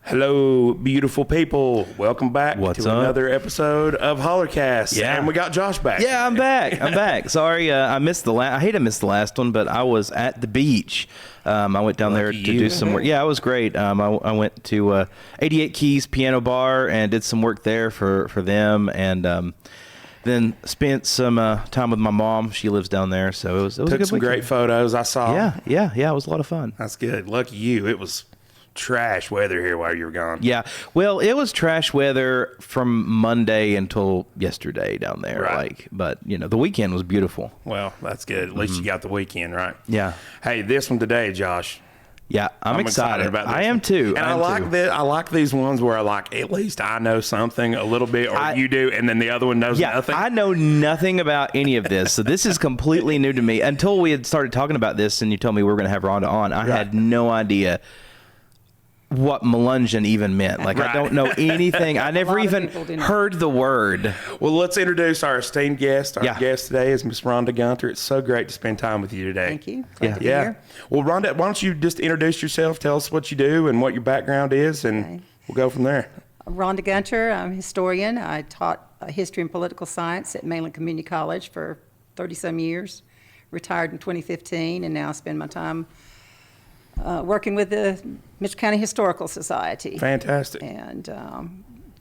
Hello, beautiful people. Welcome back What's to up? another episode of Hollercast. Yeah. And we got Josh back. Yeah, I'm back. I'm back. Sorry, I missed the last. I hate I missed the last one, but I was at the beach. I went down there to do some work. Yeah, it was great. I went to 88 Keys Piano Bar and did some work there for them, and then spent some time with my mom. She lives down there, so it was a Took good some weekend. great photos I saw. Yeah. It was a lot of fun. That's good. Lucky you. It was trash weather here while you were gone. Yeah. Well, it was trash weather from Monday until yesterday down there. Right. But the weekend was beautiful. Well, that's good. At least you got the weekend, right? Yeah. Hey, this one today, Josh. Yeah, I'm excited about this. I am too. And I like these ones where at least I know something a little bit, or you do, and then the other one knows nothing. I know nothing about any of this, so this is completely new to me. Until we had started talking about this, and you told me we were going to have Rhonda on, I had no idea what Melungeon even meant. I don't know anything. I never even heard the word. Well, let's introduce our esteemed guest. Our guest today is Miss Rhonda Gunter. It's so great to spend time with you today. Thank you. Glad to be here. Well, Rhonda, why don't you just introduce yourself, tell us what you do and what your background is, and we'll go from there. Rhonda Gunter, I'm a historian. I taught history and political science at Melungeon Community College for 30-some years. Retired in 2015, and now I spend my time working with the Mitchell County Historical Society. Fantastic. And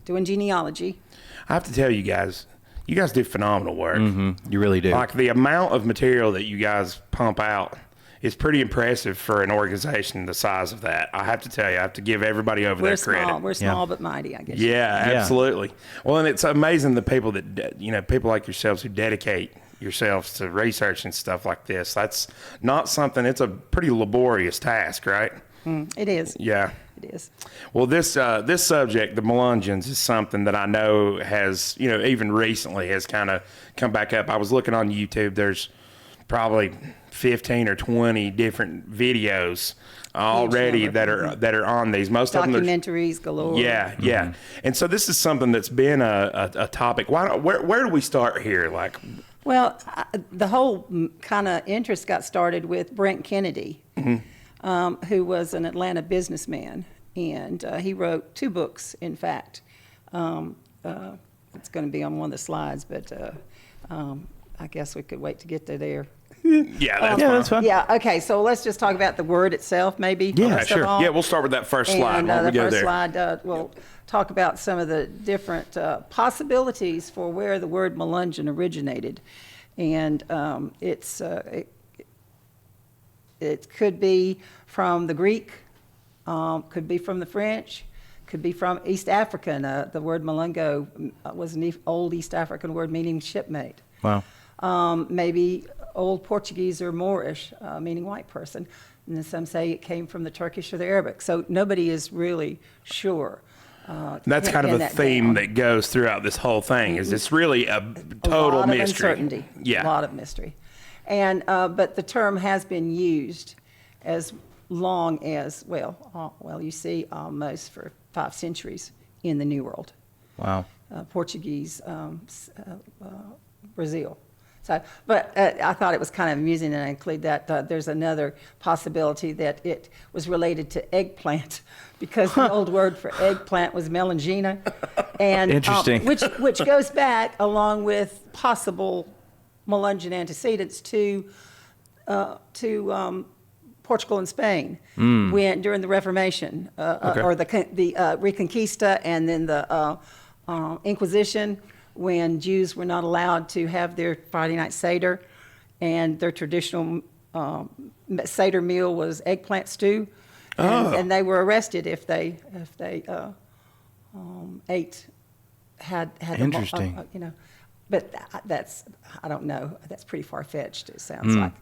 doing genealogy. I have to tell you guys do phenomenal work. Mm-hmm. You really do. Like the amount of material that you guys pump out is pretty impressive for an organization the size of that. I have to tell you, I have to give everybody over their credit. We're small but mighty, I guess. Yeah, absolutely. Well, and it's amazing the people that, people like yourselves who dedicate yourselves to research and stuff like this. That's not something, it's a pretty laborious task, right? It is. Yeah. It is. Well, this subject, the Melungeons, is something that I know has, even recently has kind of come back up. I was looking on YouTube. There's probably 15 or 20 different videos already that are on these. Most of them documentaries galore. Yeah, yeah. Mm-hmm. And so this is something that's been a topic. Where do we start here? Well, the whole kind of interest got started with Brent Kennedy, who was an Atlanta businessman, and he wrote 2 books, in fact. It's going to be on one of the slides, but I guess we could wait to get to there. Yeah, that's fine. Yeah, okay, so let's just talk about the word itself, maybe. Yeah, sure. Yeah, we'll start with that first slide. And the first slide, we'll talk about some of the different possibilities for where the word Melungeon originated. And it could be from the Greek, could be from the French, could be from East African. The word Melungo was an old East African word meaning shipmate. Wow. Maybe Old Portuguese or Moorish, meaning white person. And then some say it came from the Turkish or the Arabic. So nobody is really sure. That's kind of a theme that goes throughout this whole thing. Is it's really a total mystery. Uncertainty. Yeah, a lot of mystery. And but the term has been used as long as you see almost for 5 centuries in the New World. Wow. Portuguese, Brazil. So, but I thought it was kind of amusing, and I include that there's another possibility that it was related to eggplant, because the old word for eggplant was melungina, and interesting, which goes back along with possible Melungeon antecedents to Portugal and Spain during the Reformation, or the Reconquista, and then the Inquisition, when Jews were not allowed to have their Friday night Seder, and their traditional Seder meal was eggplant stew, and they were arrested if they had interesting. But that's, I don't know, that's pretty far-fetched, it sounds like.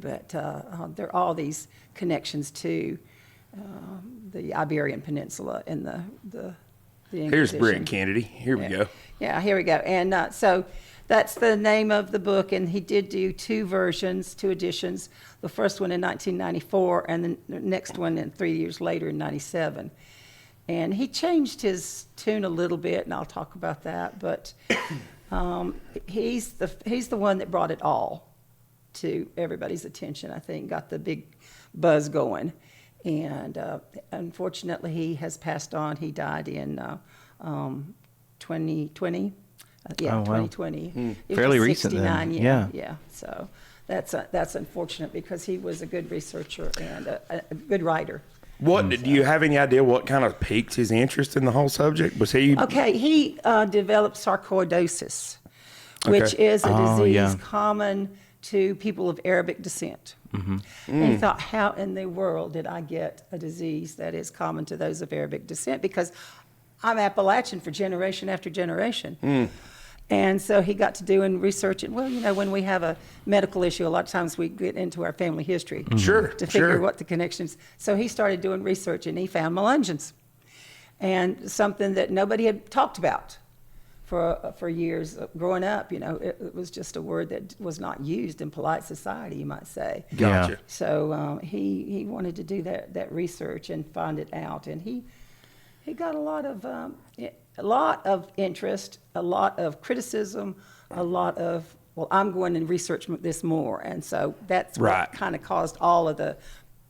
But there are all these connections to the Iberian Peninsula and the Here's Brent Kennedy. Here we go. Yeah, here we go. And so that's the name of the book, and he did do 2 editions. The first one in 1994, and the next one 3 years later in 97. And he changed his tune a little bit, and I'll talk about that. But he's the one that brought it all. to everybody's attention, I think, got the big buzz going. And unfortunately, he has passed on. He died in 2020. Oh, wow. 2020. He was Fairly just recent then. 69, Yeah. yeah. So that's unfortunate because he was a good researcher and a good writer. What do you have any idea what kind of piqued his interest in the whole subject? Was he Okay, he developed sarcoidosis, which is a disease yeah. common to people of Arabic descent. And he thought, how in the world did I get a disease that is common to those of Arabic descent? Because I'm Appalachian for generation after generation. And so he got to doing research. And, well, when we have a medical issue, a lot of times we get into our family history Sure, to figure sure. what the connections. So he started doing research, and he found Melungeons, and something that nobody had talked about for years growing up. It was just a word that was not used in polite society, you might say. Gotcha. Yeah. So he wanted to do that research and find it out, and he got a lot of interest, a lot of criticism, a lot of, well, I'm going to research this more, and so that's Right. what kind of caused all of the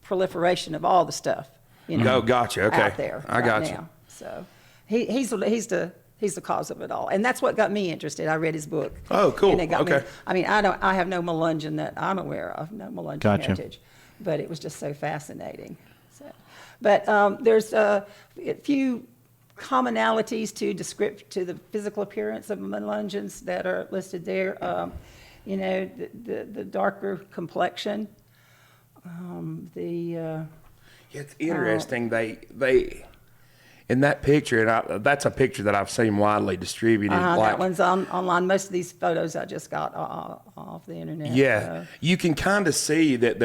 proliferation of all the stuff, Oh, gotcha. Okay. out there. I right got you. now. So he's the cause of it all, and that's what got me interested. I read his book. Oh, cool. And it got Okay. me. I mean, I have no Melungeon that I'm aware of, no Melungeon Gotcha. heritage, but it was just so fascinating. So, but there's a few commonalities to the physical appearance of Melungeons that are listed there. The darker complexion, Yeah, it's interesting. They in that picture, and that's a picture that I've seen widely distributed. that one's online. Most of these photos I just got off the internet. Yeah, so. you can kind of see that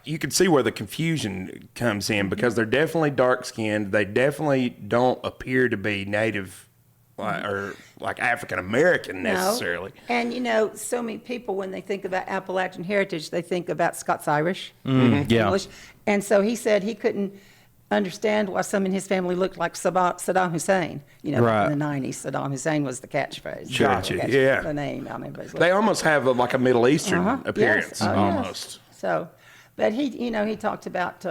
you can see where the confusion comes in because they're definitely dark skinned. They definitely don't appear to be native or like African American necessarily. No. And so many people, when they think about Appalachian heritage, they think about Scots-Irish, Yeah. English. And so he said he couldn't understand why some in his family looked like Saddam Hussein. Right. In the 90s, Saddam Hussein was the catchphrase. Gotcha, yeah. The name. I mean, They almost have like a Middle Eastern appearance, Yes. Oh, yes. almost. So, but he talked about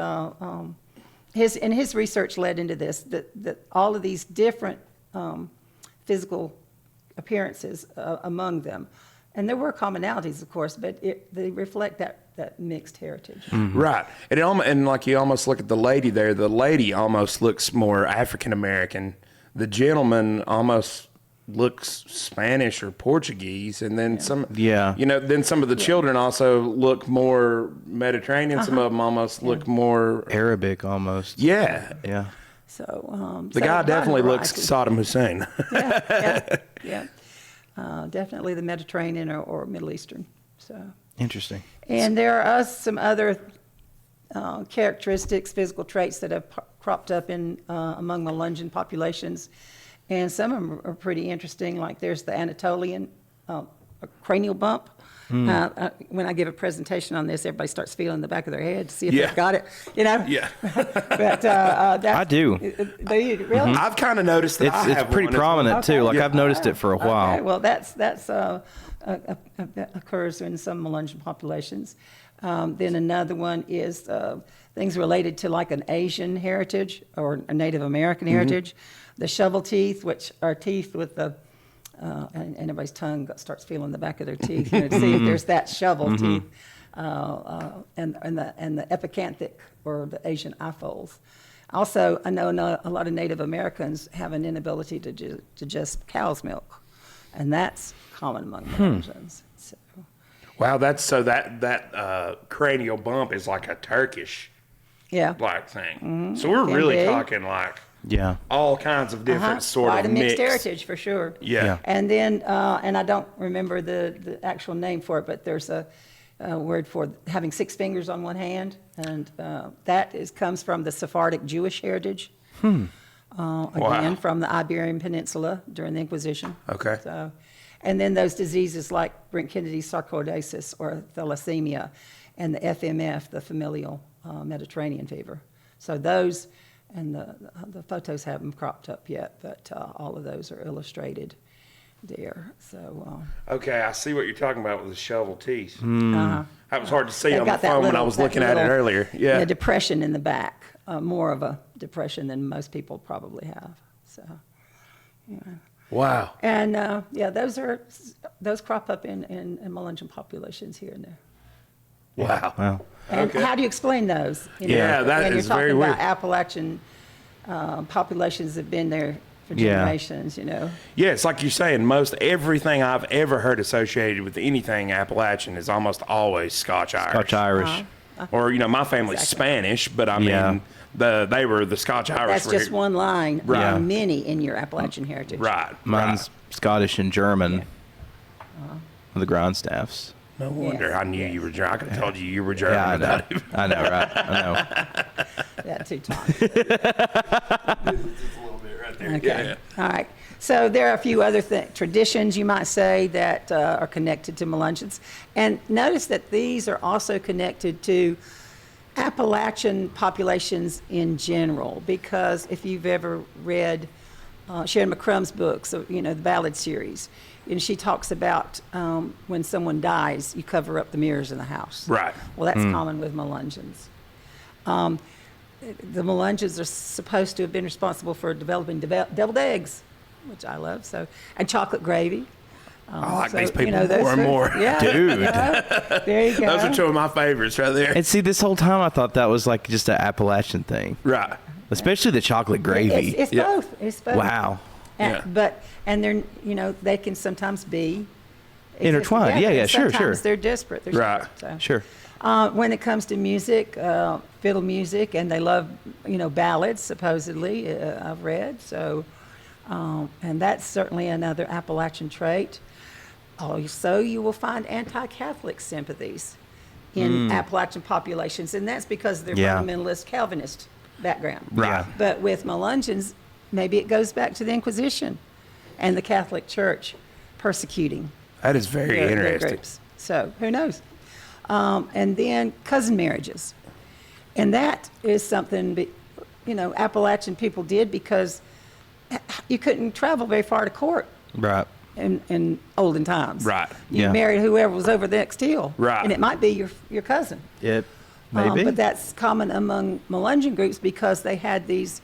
his research led into this, that all of these different physical appearances among them. And there were commonalities, of course, but they reflect that mixed heritage. Right. And like you almost look at the lady there, the lady almost looks more African American. The gentleman almost looks Spanish or Portuguese. And then then some of the children also look more Mediterranean. Some of them almost look more Arabic almost. Yeah. Yeah. So The guy definitely looks Saddam Hussein. Yeah. Definitely the Mediterranean or Middle Eastern. So. Interesting. And there are some other characteristics, physical traits that have cropped up among Melungeon populations, and some of them are pretty interesting. Like there's the Anatolian cranial bump. When I give a presentation on this, everybody starts feeling the back of their head to see if they've got it. Yeah. But I do. Do you really? I've kind of noticed that It's pretty prominent too. Like I've noticed it for a while. Okay, well, that's occurs in some Melungeon populations. Then another one is things related to like an Asian heritage or a Native American heritage. The shovel teeth, which are teeth with the and everybody's tongue starts feeling the back of their teeth, to see if there's that shovel teeth, and the epicanthic or the Asian eye folds. Also, I know a lot of Native Americans have an inability to digest cow's milk, and that's common among Melungeons. So. Wow, that cranial bump is like a Turkish like thing. So we're Can really be. talking like Yeah. all kinds of different sort Quite of a mixed mix. heritage for sure. Yeah. And then, and I don't remember the actual name for it, but there's a word for having 6 fingers on one hand, and that comes from the Sephardic Jewish heritage. Again, from the Iberian Peninsula during the Inquisition. Okay. So, and then those diseases like Brent-Kennedy sarcoidosis or thalassemia, and the FMF, the familial Mediterranean fever. So those, and the photos haven't cropped up yet, but all of those are illustrated. there. So Okay, I see what you're talking about with the shovel teeth. uh, That was hard to see they've on the got that phone when I little- was that looking at it little, earlier. Yeah. depression in the back, more of a depression than most people probably have. So, Wow. and those crop up in Melungeon populations here and there. Wow. Wow. And Okay. how do you explain those? Yeah, that when is you're very talking weird. about Appalachian populations that have been there for Yeah. generations, Yeah, it's like you're saying, most everything I've ever heard associated with anything Appalachian is almost always Scotch-Irish. Scotch-Irish. Or, my family's Exactly. Spanish, but I Yeah. mean, they were the Scotch-Irish. That's were just here. one line Right. among many in your Appalachian heritage. Right. Mine's Scottish and German. The Grindstaffs. No wonder. Yes, I knew you were German. I could have told you were German. Yeah, I know. without even- I know, right? I know. That too, Tom. Just a little bit right there. Okay. Yeah. All right. So there are a few other traditions, you might say, that are connected to Melungeons. And notice that these are also connected to Appalachian populations in general, because if you've ever read Sharon McCrum's books, the ballad series, she talks about when someone dies, you cover up the mirrors in the house. Right. Well, that's common with Melungeons. The Melungeons are supposed to have been responsible for developing deviled eggs, which I love, and chocolate gravy. I like So, these people those more and foods- more. Yeah, Dude. there you go. Those are two of my favorites right there. And see, this whole time I thought that was like just an Appalachian thing, Right. especially the chocolate gravy. It's Yeah. both. It's both. Wow. And they're they can sometimes be exist Intertwined. together, Yeah, and sure, sometimes sure. they're disparate. Right. So. Sure. When it comes to music, fiddle music, and they love, ballads, supposedly, I've read. So, and that's certainly another Appalachian trait. Also, you will find anti-Catholic sympathies in Appalachian populations, and that's because they're Yeah. fundamentalist Calvinist background. Right. But with Melungeons, maybe it goes back to the Inquisition and the Catholic Church persecuting That is very their interesting. groups. So who knows? And then cousin marriages. And that is something, Appalachian people did because you couldn't travel very far to court Right. in olden times. Right. You Yeah. married whoever was over the next hill. Right. And it might be your cousin. It maybe. But that's common among Melungeon groups because they had these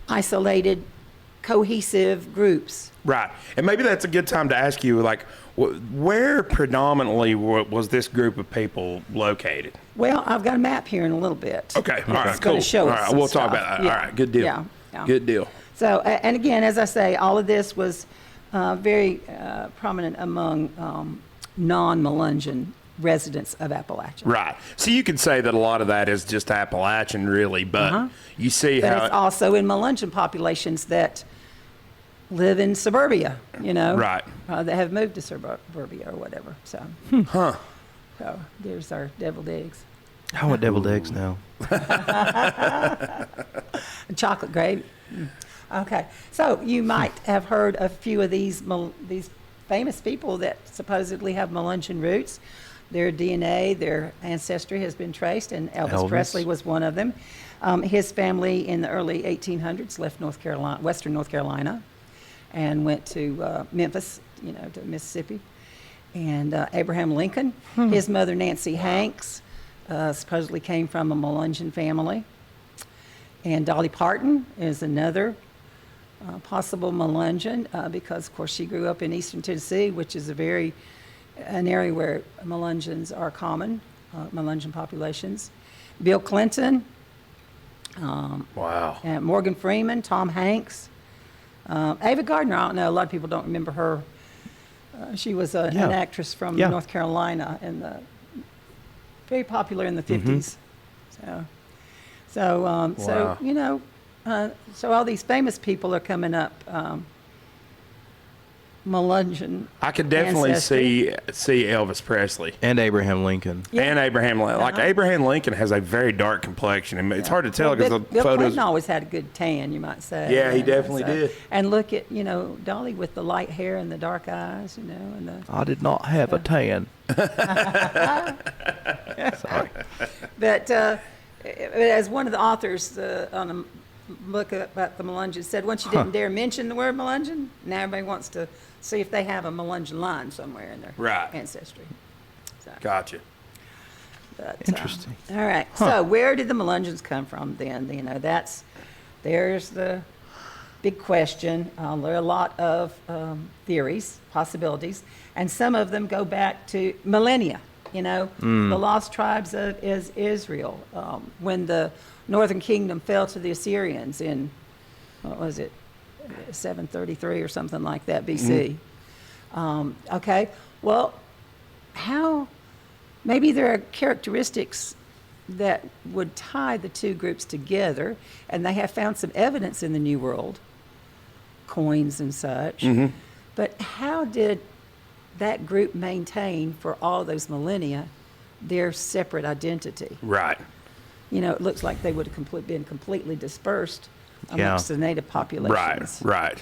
isolated, cohesive groups. Right. And maybe that's a good time to ask you, like, where predominantly was this group of people located? Well, I've got a map here in a little bit. Okay. All right. It's gonna Cool. show All us right. some We'll talk stuff. about that. Yeah. All right. Good deal. Yeah. Good deal. So, and again, as I say, all of this was very prominent among non-Melungeon residents of Appalachia. Right. So you could say that a lot of that is just Appalachian, really, but you see But how. it's also in Melungeon populations that live in suburbia, Right. that have moved to suburbia or whatever. So, Huh. so there's our deviled eggs. I want deviled eggs now. And chocolate gravy. Okay, so you might have heard a few of these famous people that supposedly have Melungeon roots. Their DNA, their ancestry has been traced, and Elvis Presley was one of them. His family in the early 1800s left Western North Carolina, and went to Memphis, to Mississippi. And Abraham Lincoln, his mother Nancy Hanks, supposedly came from a Melungeon family. And Dolly Parton is another possible Melungeon because, of course, she grew up in eastern Tennessee, which is an area where Melungeons are common, Melungeon populations. Bill Clinton, Wow. and Morgan Freeman, Tom Hanks. Ava Gardner, I don't know, a lot of people don't remember her. She was an actress from Yeah. North Carolina very popular in the 50s. So, Wow. so all these famous people are coming up. Melungeon. I could definitely ancestry. see Elvis Presley. And Abraham Lincoln. And Abraham Lincoln. Like, Abraham Lincoln has a very dark complexion. And it's hard to tell because the Bill photos. Clinton always had a good tan, you might say. Yeah, he definitely did. And look at, Dolly with the light hair and the dark eyes, and the. I did not have a tan. Sorry. But as one of the authors on a book about the Melungeons said, once you didn't dare mention the word Melungeon, now everybody wants to see if they have a Melungeon line somewhere in their Right. ancestry. So, Gotcha. but, Interesting. all right. So where did the Melungeons come from then? You know, there's the big question. There are a lot of theories, possibilities, and some of them go back to millennia. You know, the lost tribes of Israel, when the northern kingdom fell to the Assyrians in, what was it, 733 or something like that BC. Okay, well, maybe there are characteristics that would tie the two groups together, and they have found some evidence in the New World, coins and such. But how did that group maintain for all those millennia their separate identity? Right. You know, it looks like they would have been completely dispersed amongst the native populations. Right.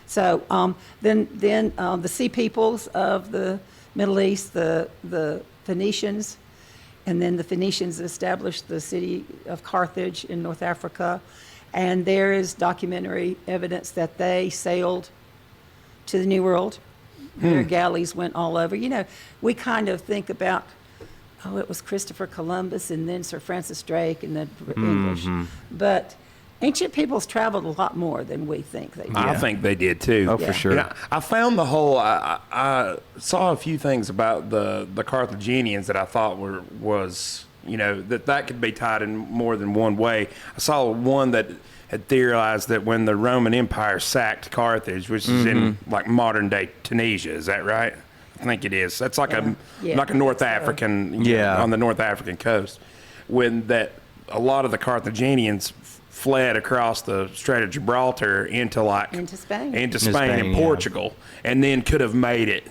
So then the sea peoples of the Middle East, the Phoenicians, and then the Phoenicians established the city of Carthage in North Africa, and there is documentary evidence that they sailed to the New World. Their galleys went all over. You know, we kind of think about, it was Christopher Columbus and then Sir Francis Drake and the English. But ancient peoples traveled a lot more than we think they did. I think they did too. Oh, for sure. You know, I found I saw a few things about the Carthaginians that I thought was that could be tied in more than one way. I saw one that had theorized that when the Roman Empire sacked Carthage, which is in like modern day Tunisia, is that right? I think it is. That's like a North African, on the North African coast. When that a lot of the Carthaginians fled across the Strait of Gibraltar into Spain and Portugal, and then could have made it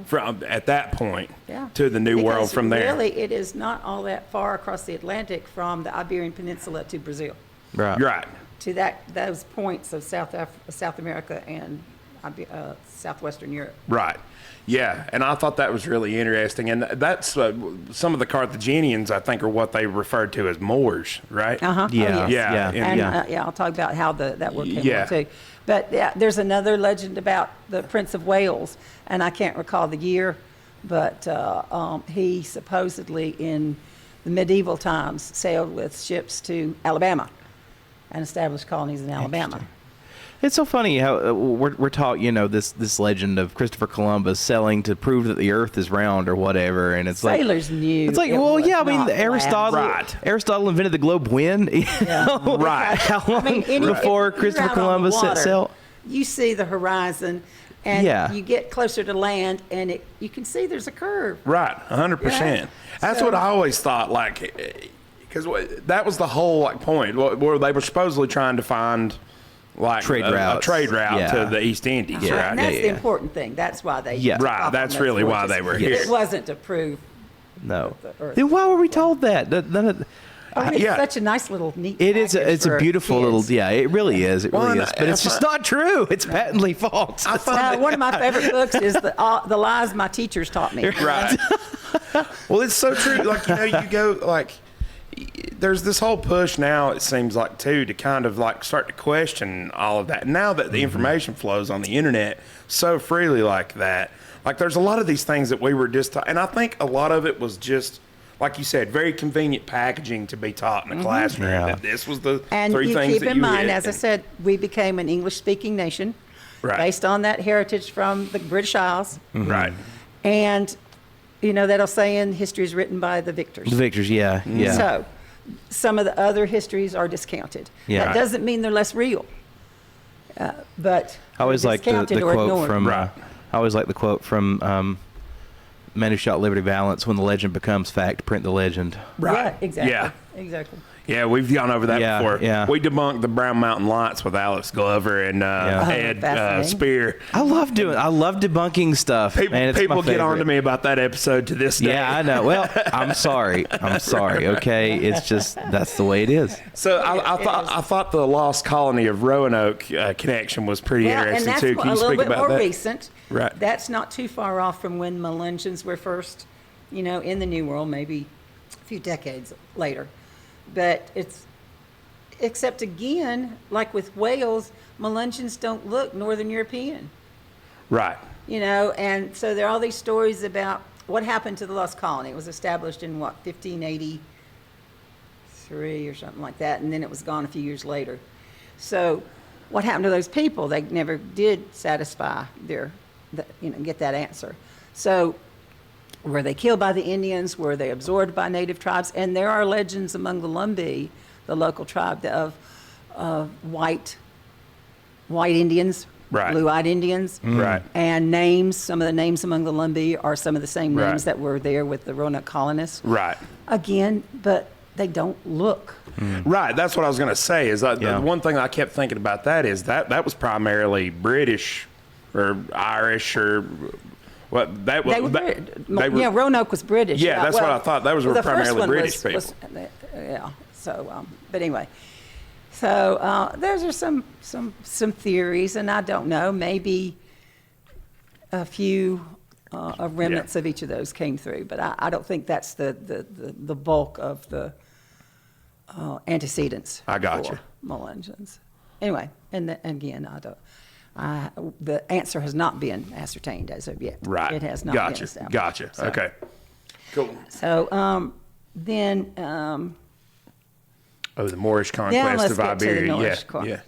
from at that point to the New World from there. Really, it is not all that far across the Atlantic from the Iberian Peninsula to Brazil. Right. To those points of South America and southwestern Europe. Right. Yeah, and I thought that was really interesting, and that's some of the Carthaginians, I think, are what they referred to as Moors, right? I'll talk about how that word came about too. But there's another legend about the Prince of Wales, and I can't recall the year, but he supposedly in the medieval times sailed with ships to Alabama and established colonies in Alabama. It's so funny how we're taught, this legend of Christopher Columbus sailing to prove that the Earth is round or whatever, and it's sailors knew. It's like, Aristotle invented the globe when, right? How long before Christopher Columbus set sail? You see the horizon, and you get closer to land, and you can see there's a curve. Right, 100%. That's what I always thought, because that was the whole point where they were supposedly trying to find. Like a trade route to the East Indies, right? And that's the important thing. That's why they right. That's really why they were here. It wasn't to prove. No. Then why were we told that? It's such a nice little neat. It is. It's a beautiful kids. little. Yeah, it really is. It really is. But it's just not true. It's patently false. One of my favorite books is the lies my teachers taught me. Right. Well, it's so true. You go there's this whole push now, it seems like, too, to kind of start to question all of that. Now that the information flows on the internet so freely like that, there's a lot of these things that we were just and I think a lot of it was just, like you said, very convenient packaging to be taught in the classroom. That this was the three things that you keep in mind, as I said, we became an English-speaking nation based on that heritage from the British Isles. Right. And that old saying, history is written by the victors. The victors, yeah. So some of the other histories are discounted. Yeah. That doesn't mean they're less real. But I always like the quote from. I always like the quote from Man Who Shot Liberty Valance: "When the legend becomes fact, print the legend." Right. Exactly. Yeah. Exactly. Yeah, we've gone over that before. Yeah. We debunked the Brown Mountain Lights with Alex Glover and Ed Spear. I love debunking stuff. People get on to me about that episode to this day. Yeah, I know. Well, I'm sorry. Okay, it's just that's the way it is. So I thought the Lost Colony of Roanoke connection was pretty interesting too. Can you speak about that? A little bit more recent. Right. That's not too far off from when Melungeons were first, in the New World, maybe a few decades later. But except again, like with Wales, Melungeons don't look Northern European. Right. And so there are all these stories about what happened to the lost colony. It was established in 1583 or something like that, and then it was gone a few years later. So what happened to those people? They never did satisfy get that answer. So were they killed by the Indians? Were they absorbed by native tribes? And there are legends among the Lumbee, the local tribe, of white Indians, right. blue-eyed Indians, right. And some of the names among the Lumbee are some of the same names that were there with the Roanoke colonists. Right. Again, but they don't look. Right. That's what I was going to say. Is that the one thing I kept thinking about that is that was primarily British or Irish or what that was. Roanoke was British. Yeah, that's what I thought. That was primarily British people. So, but anyway. So those are some theories, and I don't know. Maybe a few remnants of each of those came through, but I don't think that's the bulk of the antecedents. I got for you. Melungeons. Anyway, and again, the answer has not been ascertained as of yet. Right. It has not been established. Gotcha. So, okay. Cool. So then. The Moorish conquest of Iberia.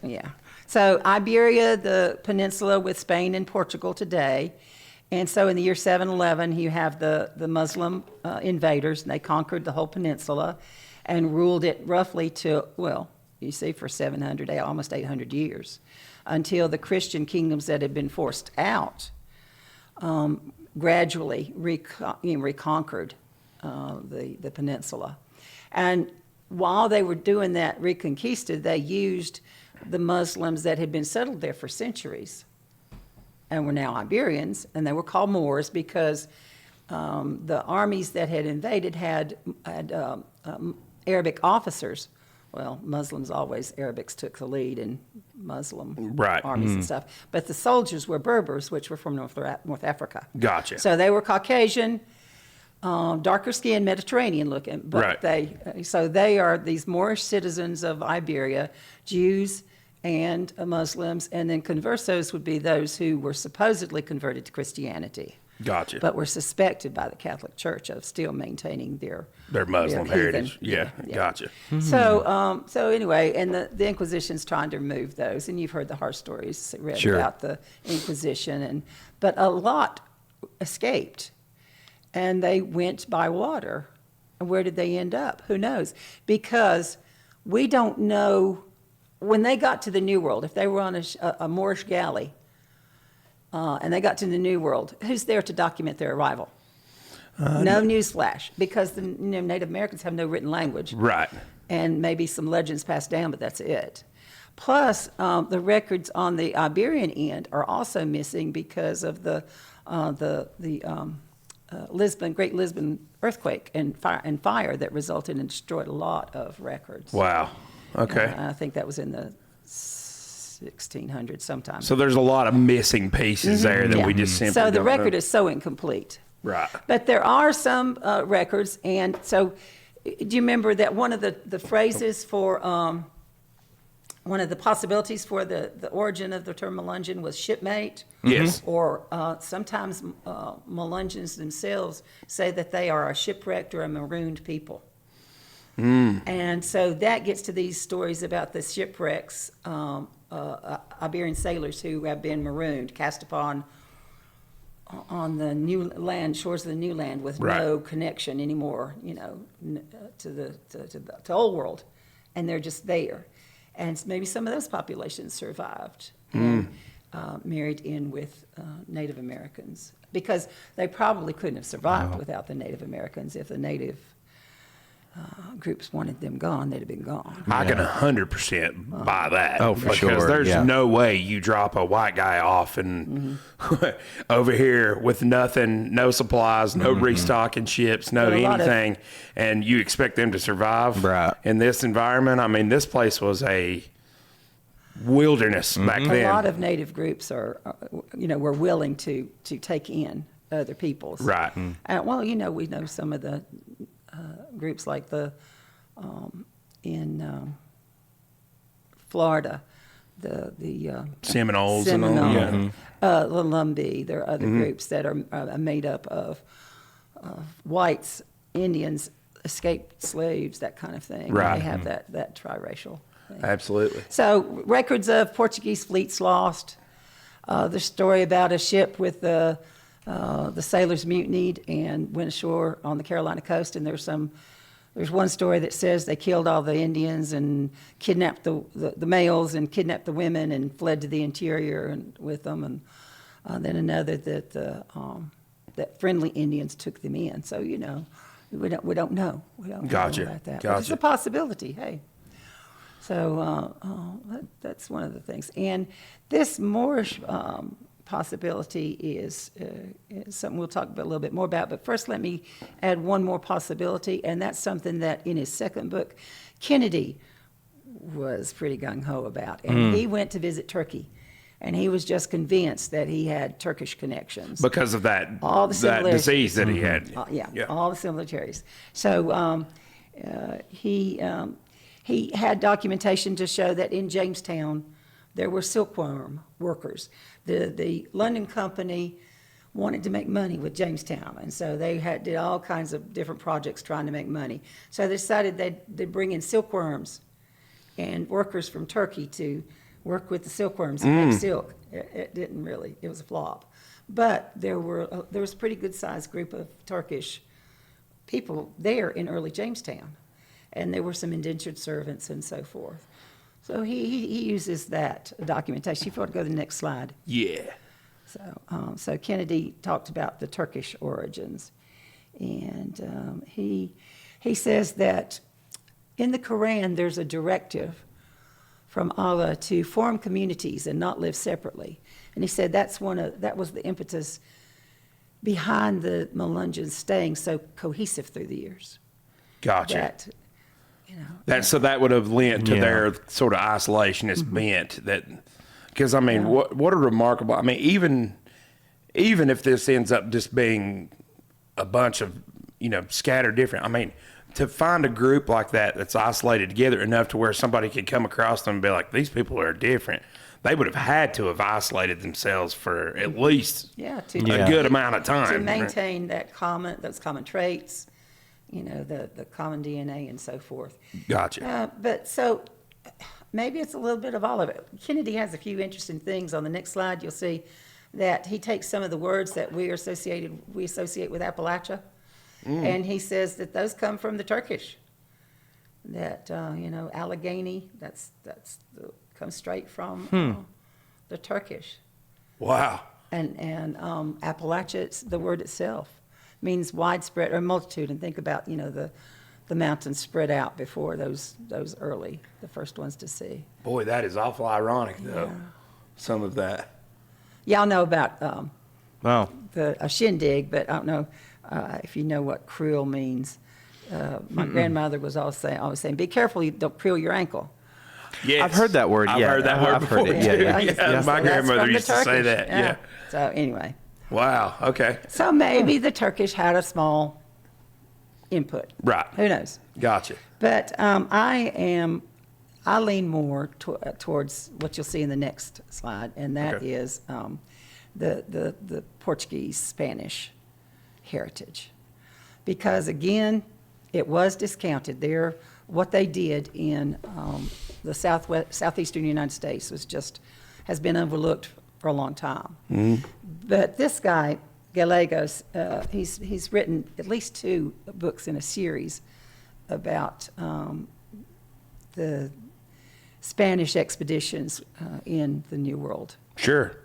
Yeah. So Iberia, the peninsula with Spain and Portugal today. And so in the year 711, you have the Muslim invaders, and they conquered the whole peninsula and ruled it roughly for 700, almost 800 years, until the Christian kingdoms that had been forced out gradually reconquered the peninsula. And while they were doing that Reconquista, they used the Muslims that had been settled there for centuries and were now Iberians, and they were called Moors because the armies that had invaded had Arabic officers. Well, Muslims Arabics took the lead in Muslim armies and stuff. But the soldiers were Berbers, which were from North Africa. Gotcha. So they were Caucasian, darker skin, Mediterranean looking, but they are these Moorish citizens of Iberia, Jews and Muslims, and then conversos would be those who were supposedly converted to Christianity. Gotcha. But were suspected by the Catholic Church of still maintaining their Muslim heritage. Yeah. Gotcha. So anyway, and the Inquisition's trying to remove those, and you've heard the horror stories read about the Inquisition, but a lot escaped. And they went by water. And where did they end up? Who knows? Because we don't know when they got to the New World, if they were on a Moorish galley and they got to the New World, who's there to document their arrival? No newsflash, because the Native Americans have no written language. Right. And maybe some legends passed down, but that's it. Plus, the records on the Iberian end are also missing because of the Great Lisbon earthquake and fire that resulted and destroyed a lot of records. Wow. Okay. I think that was in the 1600s sometime. So there's a lot of missing pieces there that we just simply So the don't record know. is so incomplete. Right. But there are some records, and so do you remember that one of the phrases for one of the possibilities for the origin of the term Melungeon was shipmate? Yes. Or sometimes Melungeons themselves say that they are a shipwrecked or a marooned people. And so that gets to these stories about the shipwrecks, Iberian sailors who have been marooned, cast upon on the new land, shores of the new land, with no connection anymore, to the old world, and they're just there. And maybe some of those populations survived and married in with Native Americans, because they probably couldn't have survived without the Native Americans. If the Native groups wanted them gone, they'd have been gone. I can 100% buy that. Oh, for sure. Because there's no way you drop a white guy off and over here with nothing, no supplies, no restocking ships, no anything, and you expect them to survive in this environment. I mean, this place was a wilderness back then. A lot of Native groups were willing to take in other peoples. Right. We know some of the groups like in Florida, Seminoles and all. Yeah. The Lumbee. There are other groups that are made up of whites, Indians, escaped slaves, that kind of thing. Right. They have that triracial thing. Absolutely. So records of Portuguese fleets lost. The story about a ship with the sailors mutinied and went ashore on the Carolina coast, and there's one story that says they killed all the Indians and kidnapped the males and kidnapped the women and fled to the interior and with them, and then another that that friendly Indians took them in. So we don't know. We don't Gotcha. know about that. But Gotcha. it's a possibility. Hey. So that's one of the things. And this Moorish possibility is something we'll talk about a little bit more about. But first, let me add one more possibility, and that's something that in his second book, Kennedy was pretty gung-ho about. And he went to visit Turkey, and he was just convinced that he had Turkish connections. Because of that, All the that similarities. disease that he had. Yeah, all the similarities. So he had documentation to show that in Jamestown there were silkworm workers. The London Company wanted to make money with Jamestown, and so they did all kinds of different projects trying to make money. So they decided they'd bring in silkworms and workers from Turkey to work with the silkworms and make silk. It didn't really, it was a flop. But there was a pretty good sized group of Turkish people there in early Jamestown. And there were some indentured servants and so forth. So he uses that documentation. If you want to go to the next slide. Yeah. So Kennedy talked about the Turkish origins. And he says that in the Quran there's a directive from Allah to form communities and not live separately. And he said that was the impetus behind the Melungeons staying so cohesive through the years. Gotcha. So that would have lent to their sort of isolationist bent. Because I mean, what a remarkable. I mean, even if this ends up just being a bunch of scattered different. I mean, to find a group like that that's isolated together enough to where somebody could come across them and be like, these people are different. They would have had to have isolated themselves for at least a good amount of time to maintain those common traits. The common DNA and so forth. Gotcha. But so maybe it's a little bit of all of it. Kennedy has a few interesting things. On the next slide, you'll see that he takes some of the words that we associate with Appalachia, and he says that those come from the Turkish. That Allegheny, that's comes straight from the Turkish. Wow. And Appalachia, the word itself, means widespread or multitude. And think about the mountains spread out before those the first ones to see. Boy, that is awful ironic though. Yeah. Some of that. Y'all know about a shindig, but I don't know if you know what creel means. My grandmother was always saying, "Be careful, you don't creel your ankle." Yes. I've heard that word. I've heard that word before. My grandmother used to say that. Yeah. So anyway. Wow. Okay. So maybe the Turkish had a small input. Right. Who knows? Gotcha. But I lean more towards what you'll see in the next slide, and that is the Portuguese Spanish heritage, because again, it was discounted there. What they did in the southeastern United States has been overlooked for a long time. Mm-hmm. But this guy, Gallegos, he's written at least 2 books in a series about the Spanish expeditions in the New World. Sure.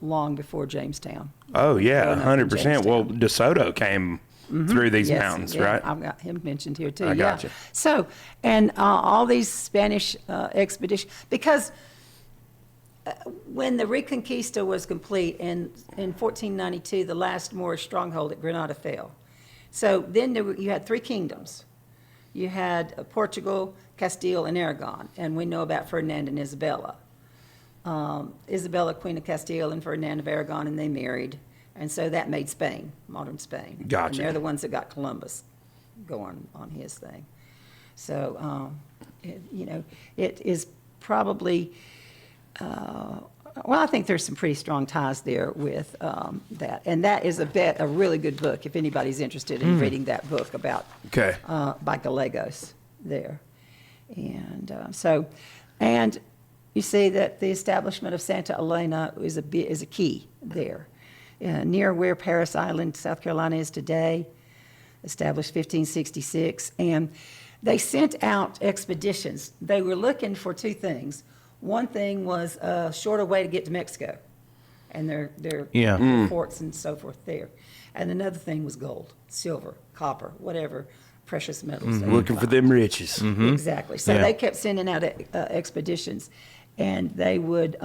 Long before Jamestown. Oh, yeah, 100%. Well, DeSoto came through these mountains, right? I've got him mentioned here, too. I got you. So, and all these Spanish expeditions, because when the Reconquista was complete in 1492, the last Moorish stronghold at Granada fell. So then you had 3 kingdoms. You had Portugal, Castile, and Aragon, and we know about Ferdinand and Isabella. Isabella, Queen of Castile, and Ferdinand of Aragon, and they married, and so that made Spain, modern Spain. Gotcha. And they're the ones that got Columbus going on his thing. So, it is probably Well, I think there's some pretty strong ties there with that. And that is a really good book if anybody's interested in reading that book about by Gallegos there. And and you see that the establishment of Santa Elena is a key there. Near where Paris Island, South Carolina is today, established 1566. And they sent out expeditions. They were looking for two things. One thing was a shorter way to get to Mexico and their forts and so forth there. And another thing was gold, silver, copper, whatever precious metals. Looking for them riches. Exactly. So they kept sending out expeditions, and they would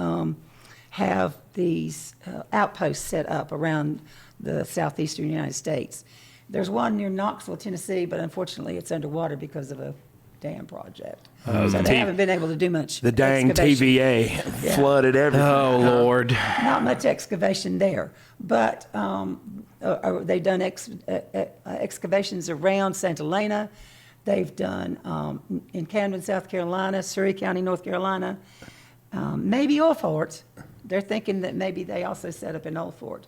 have these outposts set up around the southeastern United States. There's one near Knoxville, Tennessee, but unfortunately it's underwater because of a dam project. So they haven't been able to do much. The dang TVA flooded everything. Oh, Lord. Not much excavation there, but they've done excavations around Santa Elena. They've done in Camden, South Carolina, Surrey County, North Carolina, maybe Old Fort. They're thinking that maybe they also set up an Old Fort.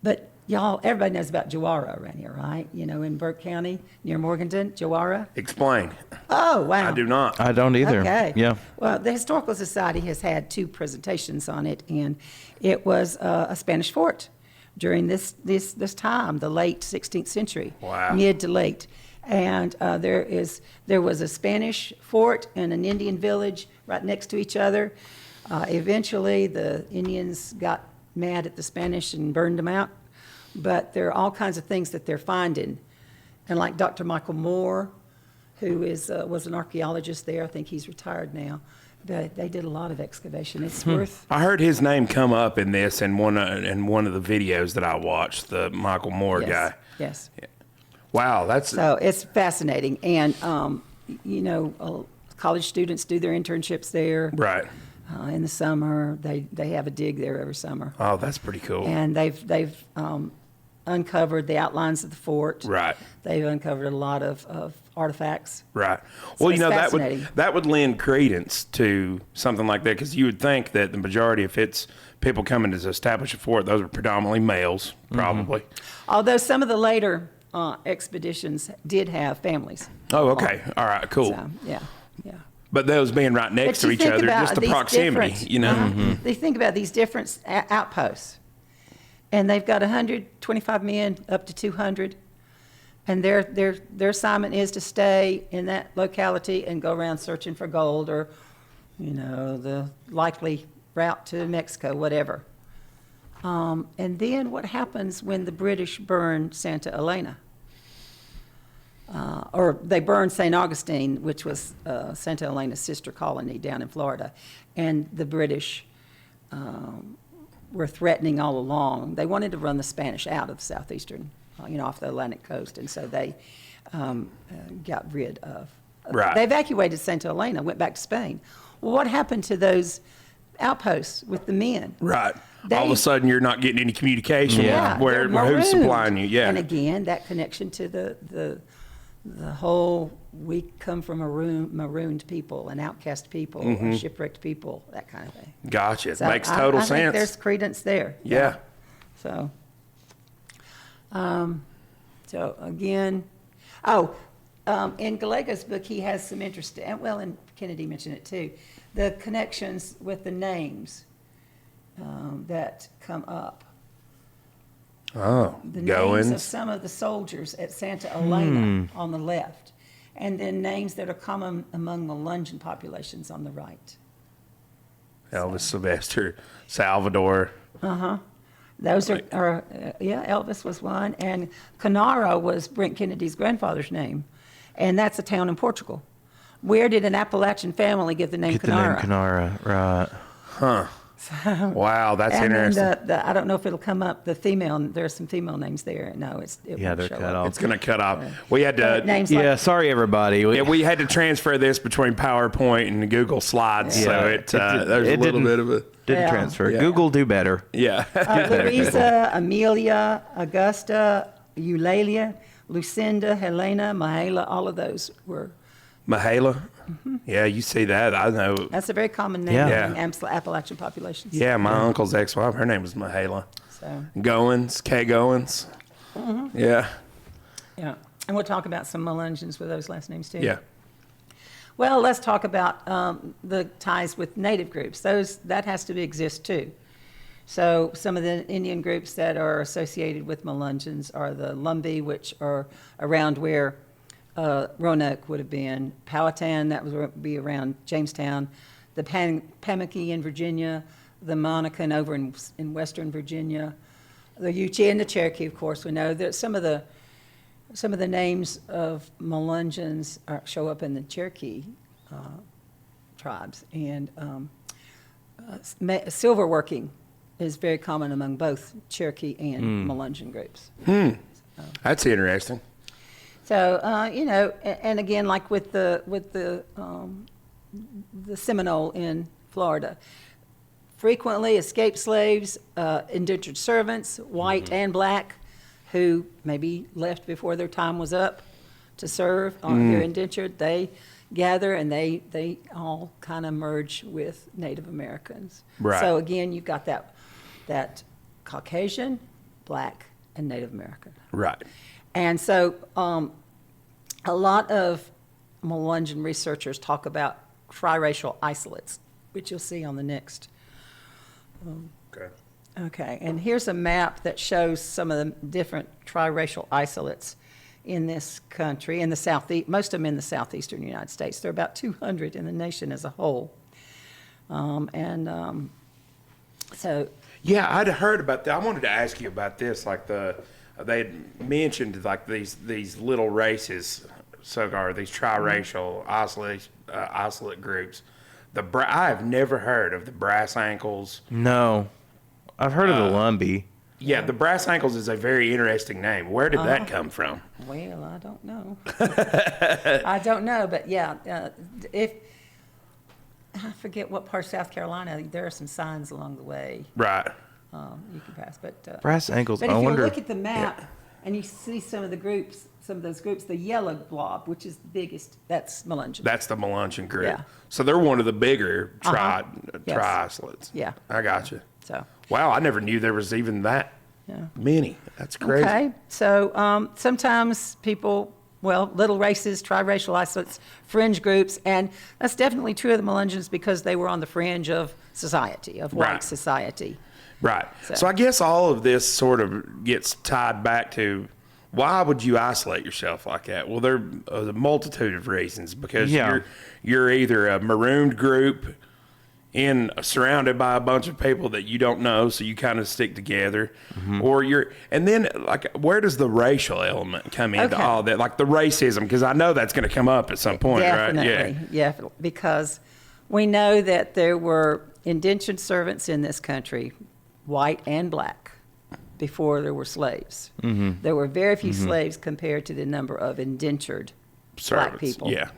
But y'all, everybody knows about Jawara around here, right? You know, in Burke County, near Morganton, Jawara. Explain. Oh, wow. I do not. I don't either. Okay. Yeah. Well, the Historical Society has had 2 presentations on it, and it was a Spanish fort during this time, the late 16th century. Wow. Mid to late. And there was a Spanish fort and an Indian village right next to each other. Eventually, the Indians got mad at the Spanish and burned them out. But there are all kinds of things that they're finding. And like Dr. Michael Moore, who was an archaeologist there, I think he's retired now, but they did a lot of excavation. It's worth... I heard his name come up in this in one of the videos that I watched, the Michael Moore guy. Yes. Yeah. Wow, that's... So it's fascinating. And, college students do their internships there. Right. In the summer, they have a dig there every summer. Oh, that's pretty cool. And they've uncovered the outlines of the fort. Right. They've uncovered a lot of artifacts. Right. So Well, it's fascinating. that would lend credence to something like that, because you would think that the majority, if it's people coming to establish a fort, those are predominantly males, probably. Although some of the later expeditions did have families. Oh, okay. All right. Cool. So, yeah. But those being right next But to you each think other, about just the these proximity, different- you know. They think about these different outposts, and they've got 125 men up to 200, and their assignment is to stay in that locality and go around searching for gold or, the likely route to Mexico, whatever. And then what happens when the British burn Santa Elena? Or they burned St. Augustine, which was Santa Elena's sister colony down in Florida. And the British were threatening all along. They wanted to run the Spanish out of the southeastern, off the Atlantic coast. And so they got rid of. Right. They evacuated Santa Elena, went back to Spain. Well, what happened to those outposts with the men? Right. All of a sudden, you're not getting any communication. Yeah, Where they're who's marooned. supplying you? Yeah. And again, that connection to the whole, we come from marooned people and outcast people, or shipwrecked people, that kind of thing. Gotcha. So Makes total I sense. think there's credence there. Yeah. So, again, in Gallegos' book, he has some interest, and Kennedy mentioned it too, the connections with the names that come up. Oh, The names of some of the soldiers at Santa Elena on the left, and then names that are common among Melungeon populations on the right. Elvis, Sylvester, Salvador. Those are Elvis was one, and Canara was Brent Kennedy's grandfather's name, and that's a town in Portugal. Where did an Appalachian family get the name Canara? The name Canara, right. Huh. Wow, that's And interesting. then I don't know if it'll come up, there are some female names there. No, it won't They're show cut up. off. It's going to cut off. We had to. Names Yeah, like, sorry, everybody. Yeah, we had to transfer this between PowerPoint and Google Slides, so there's a little bit of a Didn't Yeah. transfer. Yeah. Google do better. yeah. Louisa, Amelia, Augusta, Eulalia, Lucinda, Helena, Mahala, all of those were Mahala. Yeah, you see that. I know. That's a very common name Yeah. in Appalachian populations. Yeah, my uncle's ex-wife, her name was Mahala. So, Goins, K. Goins. Yeah. yeah. And we'll talk about some Melungeons with those last names too. Yeah. Well, let's talk about the ties with native groups. That has to exist too. So some of the Indian groups that are associated with Melungeons are the Lumbee, which are around where Roanoke would have been, Powhatan, that would be around Jamestown, the Pamunkey in Virginia, the Monacan over in western Virginia, the Yuchi and the Cherokee, of course. We know that some of the names of Melungeons show up in the Cherokee tribes, and silver working is very common among both Cherokee and Melungeon groups. That's interesting. So and again, like with the Seminole in Florida, frequently escaped slaves, indentured servants, white and black, who maybe left before their time was up to serve, or they're indentured, they gather and they all kind of merge with Native Americans. Right. So again, you've got that Caucasian, black, and Native American. Right. And so a lot of Melungeon researchers talk about triracial isolates, which you'll see on the next. Okay. Okay, and here's a map that shows some of the different triracial isolates in this country, in the southeast, most of them in the southeastern United States. There are about 200 in the nation as a whole. So. Yeah, I'd heard about that. I wanted to ask you about this. Like they had mentioned like these little races, or these triracial isolate groups. I have never heard of the brass ankles. No. I've heard of the Lumbee. Yeah, the brass ankles is a very interesting name. Where did that come from? Well, I don't know. I don't know, but yeah, if I forget what part of South Carolina, there are some signs along the way Right. you can pass. But Brass ankles. but I if you wonder. look at the map and you see some of those groups, the yellow blob, which is the biggest, that's Melungeon. That's the Melungeon group. Yeah. So they're one of the bigger Yes. tri-isolates. Yeah. I got you. So. Wow, I never knew there was even that Yeah. many. That's crazy. Okay, so sometimes people, little races, triracial isolates, fringe groups, and that's definitely true of the Melungeons because they were on the fringe of society, of white Right. society. Right. So- So I guess all of this sort of gets tied back to why would you isolate yourself like that? Well, there are a multitude of reasons because you're either a marooned group surrounded by a bunch of people that you don't know, so you kind of stick together, or and then like where does the racial element come into Okay. all that? Like the racism, because I know that's going to come up at some point, Definitely, right? yeah, because we know that there were indentured servants in this country, white and black, before there were slaves. There were very few slaves compared to the number of indentured black Servants, people. yeah.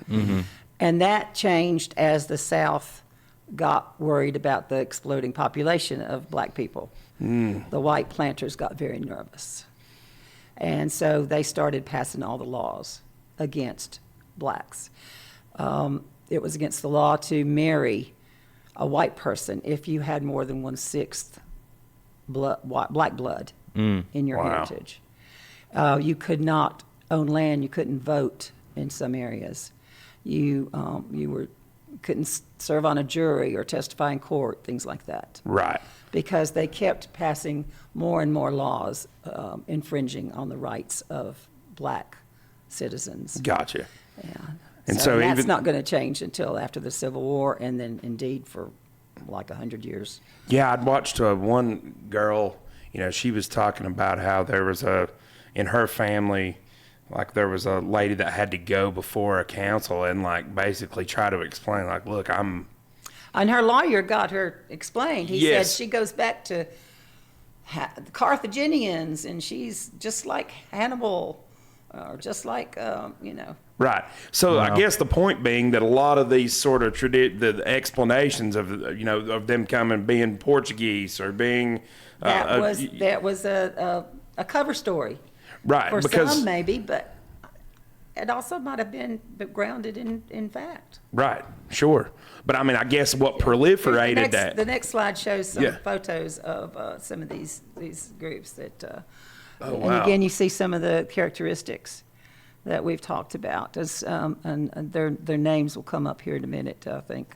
And that changed as the South got worried about the exploding population of black people. The white planters got very nervous. And so they started passing all the laws against blacks. It was against the law to marry a white person if you had more than 1/6 black blood in your Wow. heritage. You could not own land. You couldn't vote in some areas. You couldn't serve on a jury or testify in court, things like that. Right. Because they kept passing more and more laws infringing on the rights of black citizens. Gotcha. Yeah. And so that's even- not going to change until after the Civil War, and then indeed for like 100 years. Yeah, I'd watched one girl, she was talking about how there was in her family, like there was a lady that had to go before a council and like basically try to explain, like, look, I'm. And her lawyer got her explained. He Yes. said she goes back to the Carthaginians, and she's just like Hannibal, or just like, Right. So Wow. I guess the point being that a lot of these sort of the explanations of of them being Portuguese or being that was a cover story. right For because some, maybe, but it also might have been grounded in fact. Right. Sure. But I mean, I guess what proliferated that. The next slide shows some Yeah. photos of some of these groups that. Oh, And wow. again, you see some of the characteristics that we've talked about, and their names will come up here in a minute. I think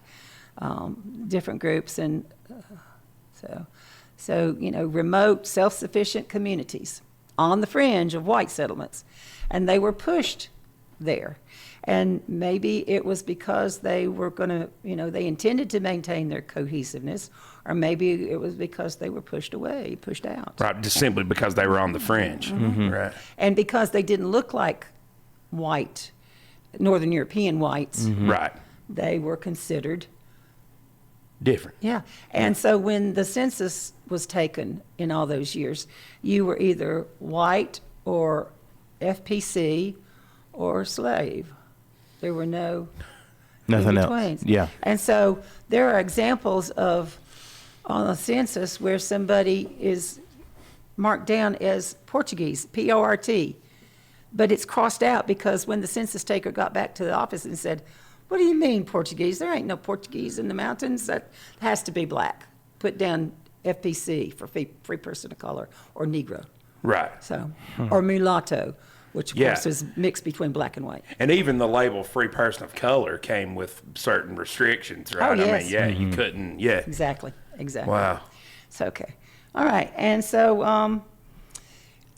different groups, and so remote, self-sufficient communities on the fringe of white settlements, and they were pushed there. And maybe it was because they were going to, they intended to maintain their cohesiveness, or maybe it was because they were pushed away, pushed out. Right. Just simply because they were on the fringe. Right. And because they didn't look like white, Northern European whites, Right. they were considered. Different. Yeah. And so when the census was taken in all those years, you were either white or FPC or slave. There were no Nothing in-betweens. else. Yeah. And so there are examples of on a census where somebody is marked down as Portuguese, P-O-R-T, but it's crossed out because when the census taker got back to the office and said, "What do you mean Portuguese? There ain't no Portuguese in the mountains. That has to be black." Put down FPC for free person of color, or Negro. Right. So, or mulatto, which of Yeah. course is mixed between black and white. And even the label free person of color came with certain restrictions, right? Oh, I yes. mean, yeah, you couldn't, yeah. Exactly. Wow. So, okay. All right. And so,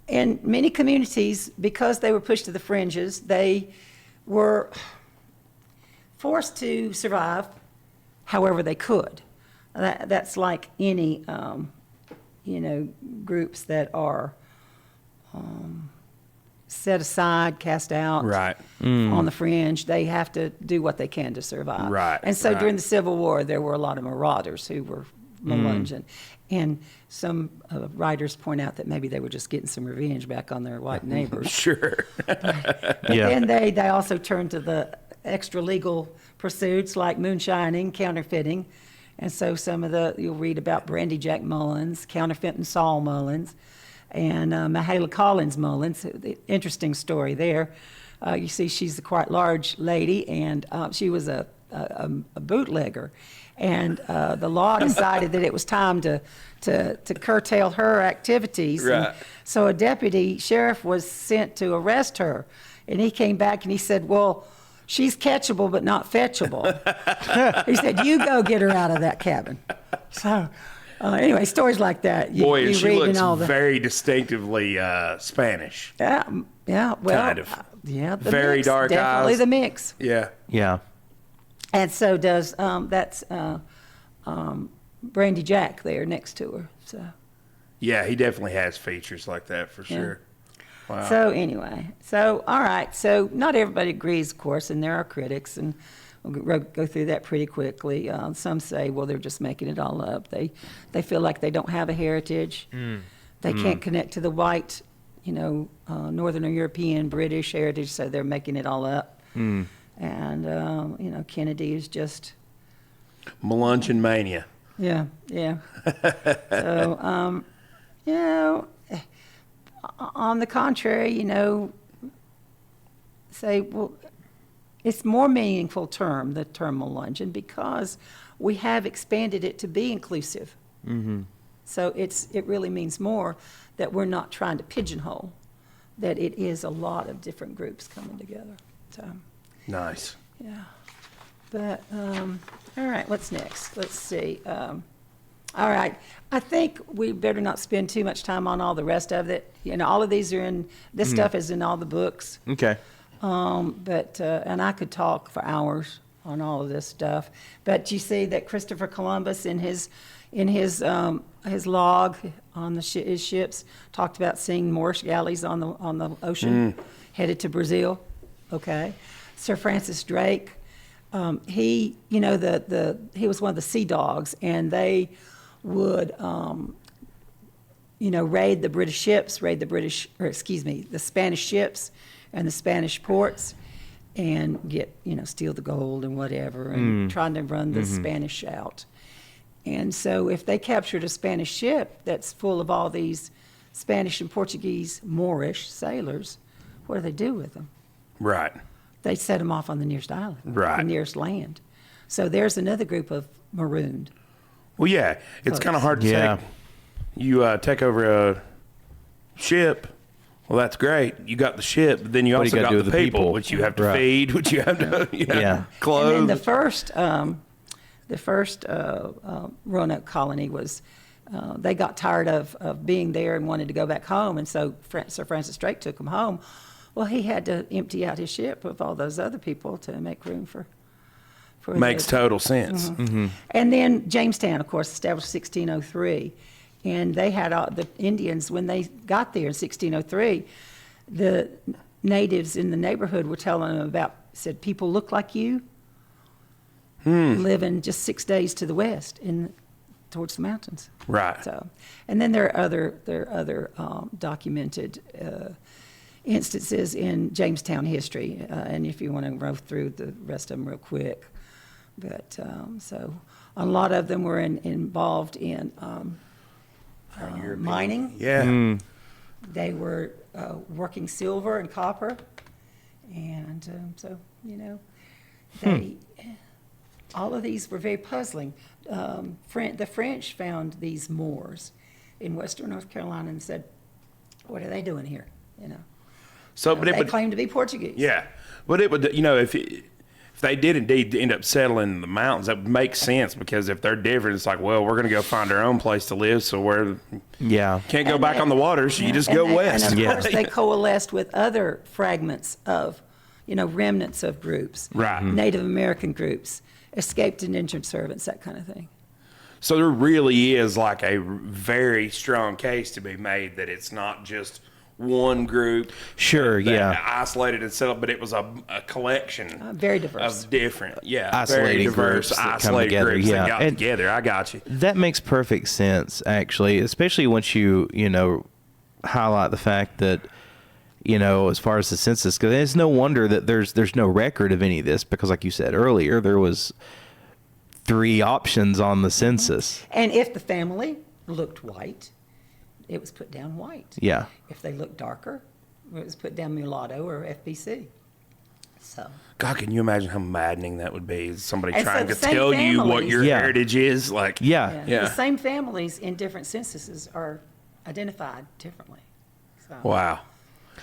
in many communities, because they were pushed to the fringes, they were forced to survive however they could. That's like any, groups that are set aside, cast out Right. on the fringe. They have to do what they can to survive. Right, And so right. during the Civil War, there were a lot of marauders who were Melungeon. And some writers point out that maybe they were just getting some revenge back on their white neighbors. Sure. Yeah. And they also turned to the extra legal pursuits like moonshining, counterfeiting. And so you'll read about Brandy Jack Mullins, counterfeiting Saul Mullins, and Mahala Collins Mullins. The interesting story there. You see, she's a quite large lady, and she was a bootlegger. And the law decided that it was time to curtail her activities. Right. And so a deputy sheriff was sent to arrest her. And he came back and he said, "Well, she's catchable but not fetchable." He said, "You go get her out of that cabin." So anyway, stories like that. Boy, and she read in looks all the, very distinctively Spanish. yeah, well, Kind of. yeah, the Very mix, dark definitely eyes. the mix. Yeah. Yeah. And so does that's Brandy Jack there next to her. So Yeah, he definitely has features like that for sure. Wow. so anyway, so all right. So not everybody agrees, of course, and there are critics, and we'll go through that pretty quickly. Some say, well, they're just making it all up. They feel like they don't have a heritage. They can't connect to the white, Northern European, British heritage, so they're making it all up. And Kennedy is just Melungeon mania. yeah. So on the contrary, say, well, it's more meaningful term, the term Melungeon, because we have expanded it to be inclusive. So it really means more that we're not trying to pigeonhole, that it is a lot of different groups coming together. So, Nice. yeah. But, all right, what's next? Let's see. All right, I think we better not spend too much time on all the rest of it. All of these are this stuff is in all the books. Okay. But and I could talk for hours on all of this stuff. But you see that Christopher Columbus in his log on his ships talked about seeing Moorish galleys on the ocean headed to Brazil. Okay, Sir Francis Drake. He he was one of the sea dogs, and they would raid the British ships, the Spanish ships and the Spanish ports, and get steal the gold and whatever, and trying to run the Spanish out. And so if they captured a Spanish ship that's full of all these Spanish and Portuguese Moorish sailors, what do they do with them? Right. They set them off on the nearest island, Right. the nearest land. So there's another group of marooned. Well, yeah, it's kind of hard to Yeah. take. You take over a ship. Well, that's great. You got the ship, but then you What do also you got gotta do the with the people, people? which you have to Right. feed, which you have to Yeah. clothe. And then the first Roanoke colony was, they got tired of being there and wanted to go back home, and so Sir Francis Drake took them home. Well, he had to empty out his ship of all those other people to make room for Makes the, total sense. And then Jamestown, of course, established 1603, and they had all the Indians when they got there in 1603. The natives in the neighborhood were telling them said people look like you, living just 6 days to the west towards the mountains. Right. So, and then there are other documented instances in Jamestown history, and if you want to go through the rest of them real quick, but so a lot of them were involved in mining. Yeah. They were working silver and copper, and so they all of these were very puzzling. The French found these Moors in western North Carolina and said, "What are they doing here?" So, but They it would, claimed to be Portuguese. yeah, but it would, if they did indeed end up settling in the mountains, that would make sense because if they're different, it's like, well, we're going to go find our own place to live, so we're Yeah. can't go And back they- on the water, so you just And go they- west. And of Yeah. course, they coalesced with other fragments of, remnants of groups. Right. Native American groups, escaped indentured servants, that kind of thing. So there really is like a very strong case to be made that it's not just one group. Sure, that yeah. isolated itself, but it was a collection Very diverse. of different, very Isolated diverse, groups that come isolated together, groups yeah. that got And- together. I got you. That makes perfect sense, actually, especially once you highlight the fact that, as far as the census goes, it's no wonder that there's no record of any of this because, like you said earlier, there was 3 options on the census. And if the family looked white, it was put down white. Yeah. If they looked darker, it was put down mulatto or FBC. So. God, can you imagine how maddening that would be? Somebody And so trying the to same tell you what families- your Yeah. heritage is, like Yeah. Yeah. The same families in different censuses are identified differently. So. Wow,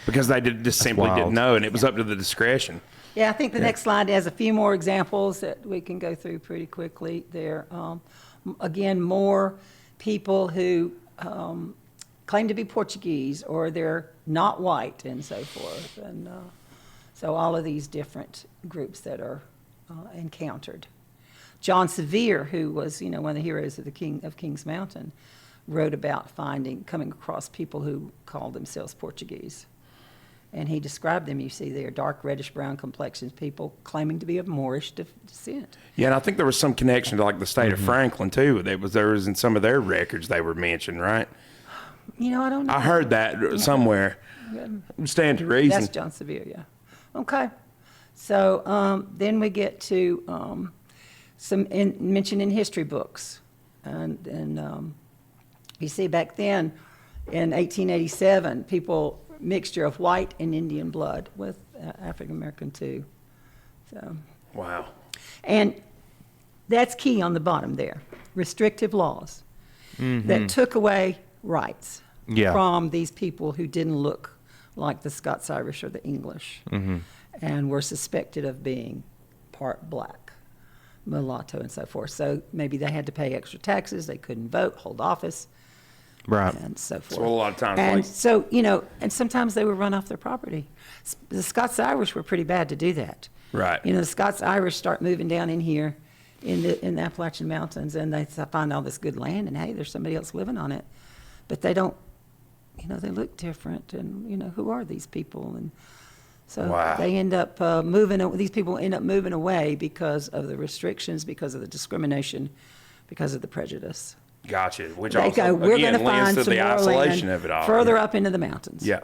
because they just simply wild. didn't know, and it was up to the discretion. Yeah, I think the next slide has a few more examples that we can go through pretty quickly. There, again, more people who claim to be Portuguese or they're not white and so forth. And so all of these different groups that are encountered. John Sevier, who was, one of the heroes of King's Mountain, wrote about coming across people who called themselves Portuguese. And he described them, you see there, dark reddish-brown complexions, people claiming to be of Moorish descent. Yeah, and I think there was some connection to like the state of Franklin too. There was in some of their records they were mentioned, right? I don't know. I heard that somewhere. Stand to reason. That's John Sevier, yeah. Okay. So then we get to some mentioned in history books. And you see back then, in 1887, mixture of white and Indian blood with African American too. So, Wow. and that's key on the bottom there. Restrictive laws that took away rights Yeah. from these people who didn't look like the Scots-Irish or the English and were suspected of being part black, mulatto, and so forth. So maybe they had to pay extra taxes, they couldn't vote, hold office, Right. and so forth. So a lot of times, And like- so, and sometimes they would run off their property. The Scots-Irish were pretty bad to do that. Right. The Scots-Irish start moving down in here in the Appalachian Mountains, and they find all this good land, and hey, there's somebody else living on it. But they don't, they look different, and, who are these people? And so Wow. they end up these people end up moving away because of the restrictions, because of the discrimination, because of the prejudice. Gotcha. Which They also go, we're going again to lends find to some the more isolation land of it all. further up into the mountains. Yeah.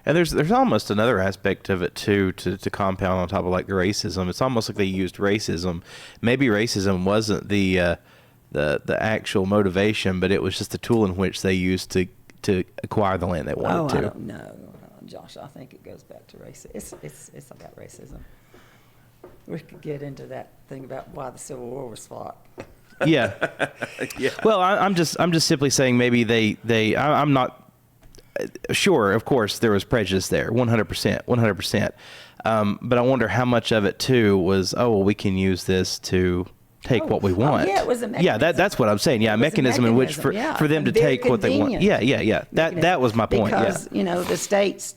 And there's almost another aspect of it too to compound on top of like the racism. It's almost like they used racism. Maybe racism wasn't the actual motivation, but it was just a tool in which they used to acquire the land they wanted Oh, to. I don't know. Josh, I think it goes back to racism. It's about racism. We could get into that thing about why the Civil War was fought. Yeah. Yeah. Well, I'm just simply saying maybe I'm not sure. Of course, there was prejudice there, 100%. But I wonder how much of it too was, oh, well, we can use this to take what we want. Yeah, it was a mechanism. Yeah, that's what I'm saying. Yeah, a mechanism in which for them to take what they want. Yeah. That was my point. Because, the states,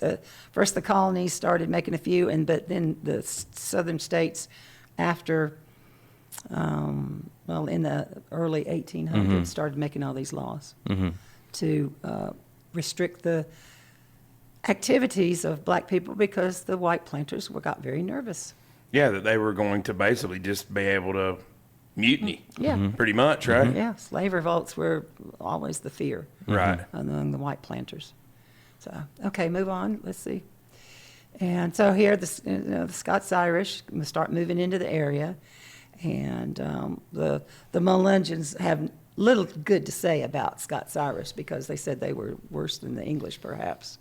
first the colonies started making a few, but then the southern states after, in the early 1800s started making all these laws to restrict the activities of black people because the white planters got very nervous. Yeah, that they were going to basically just be able to mutiny. Yeah. Pretty much, right? Yeah, slave revolts were always the fear Right. among the white planters. So, okay, move on. Let's see. And so here, the Scots-Irish start moving into the area, and the Melungeons have little good to say about Scots-Irish because they said they were worse than the English, perhaps.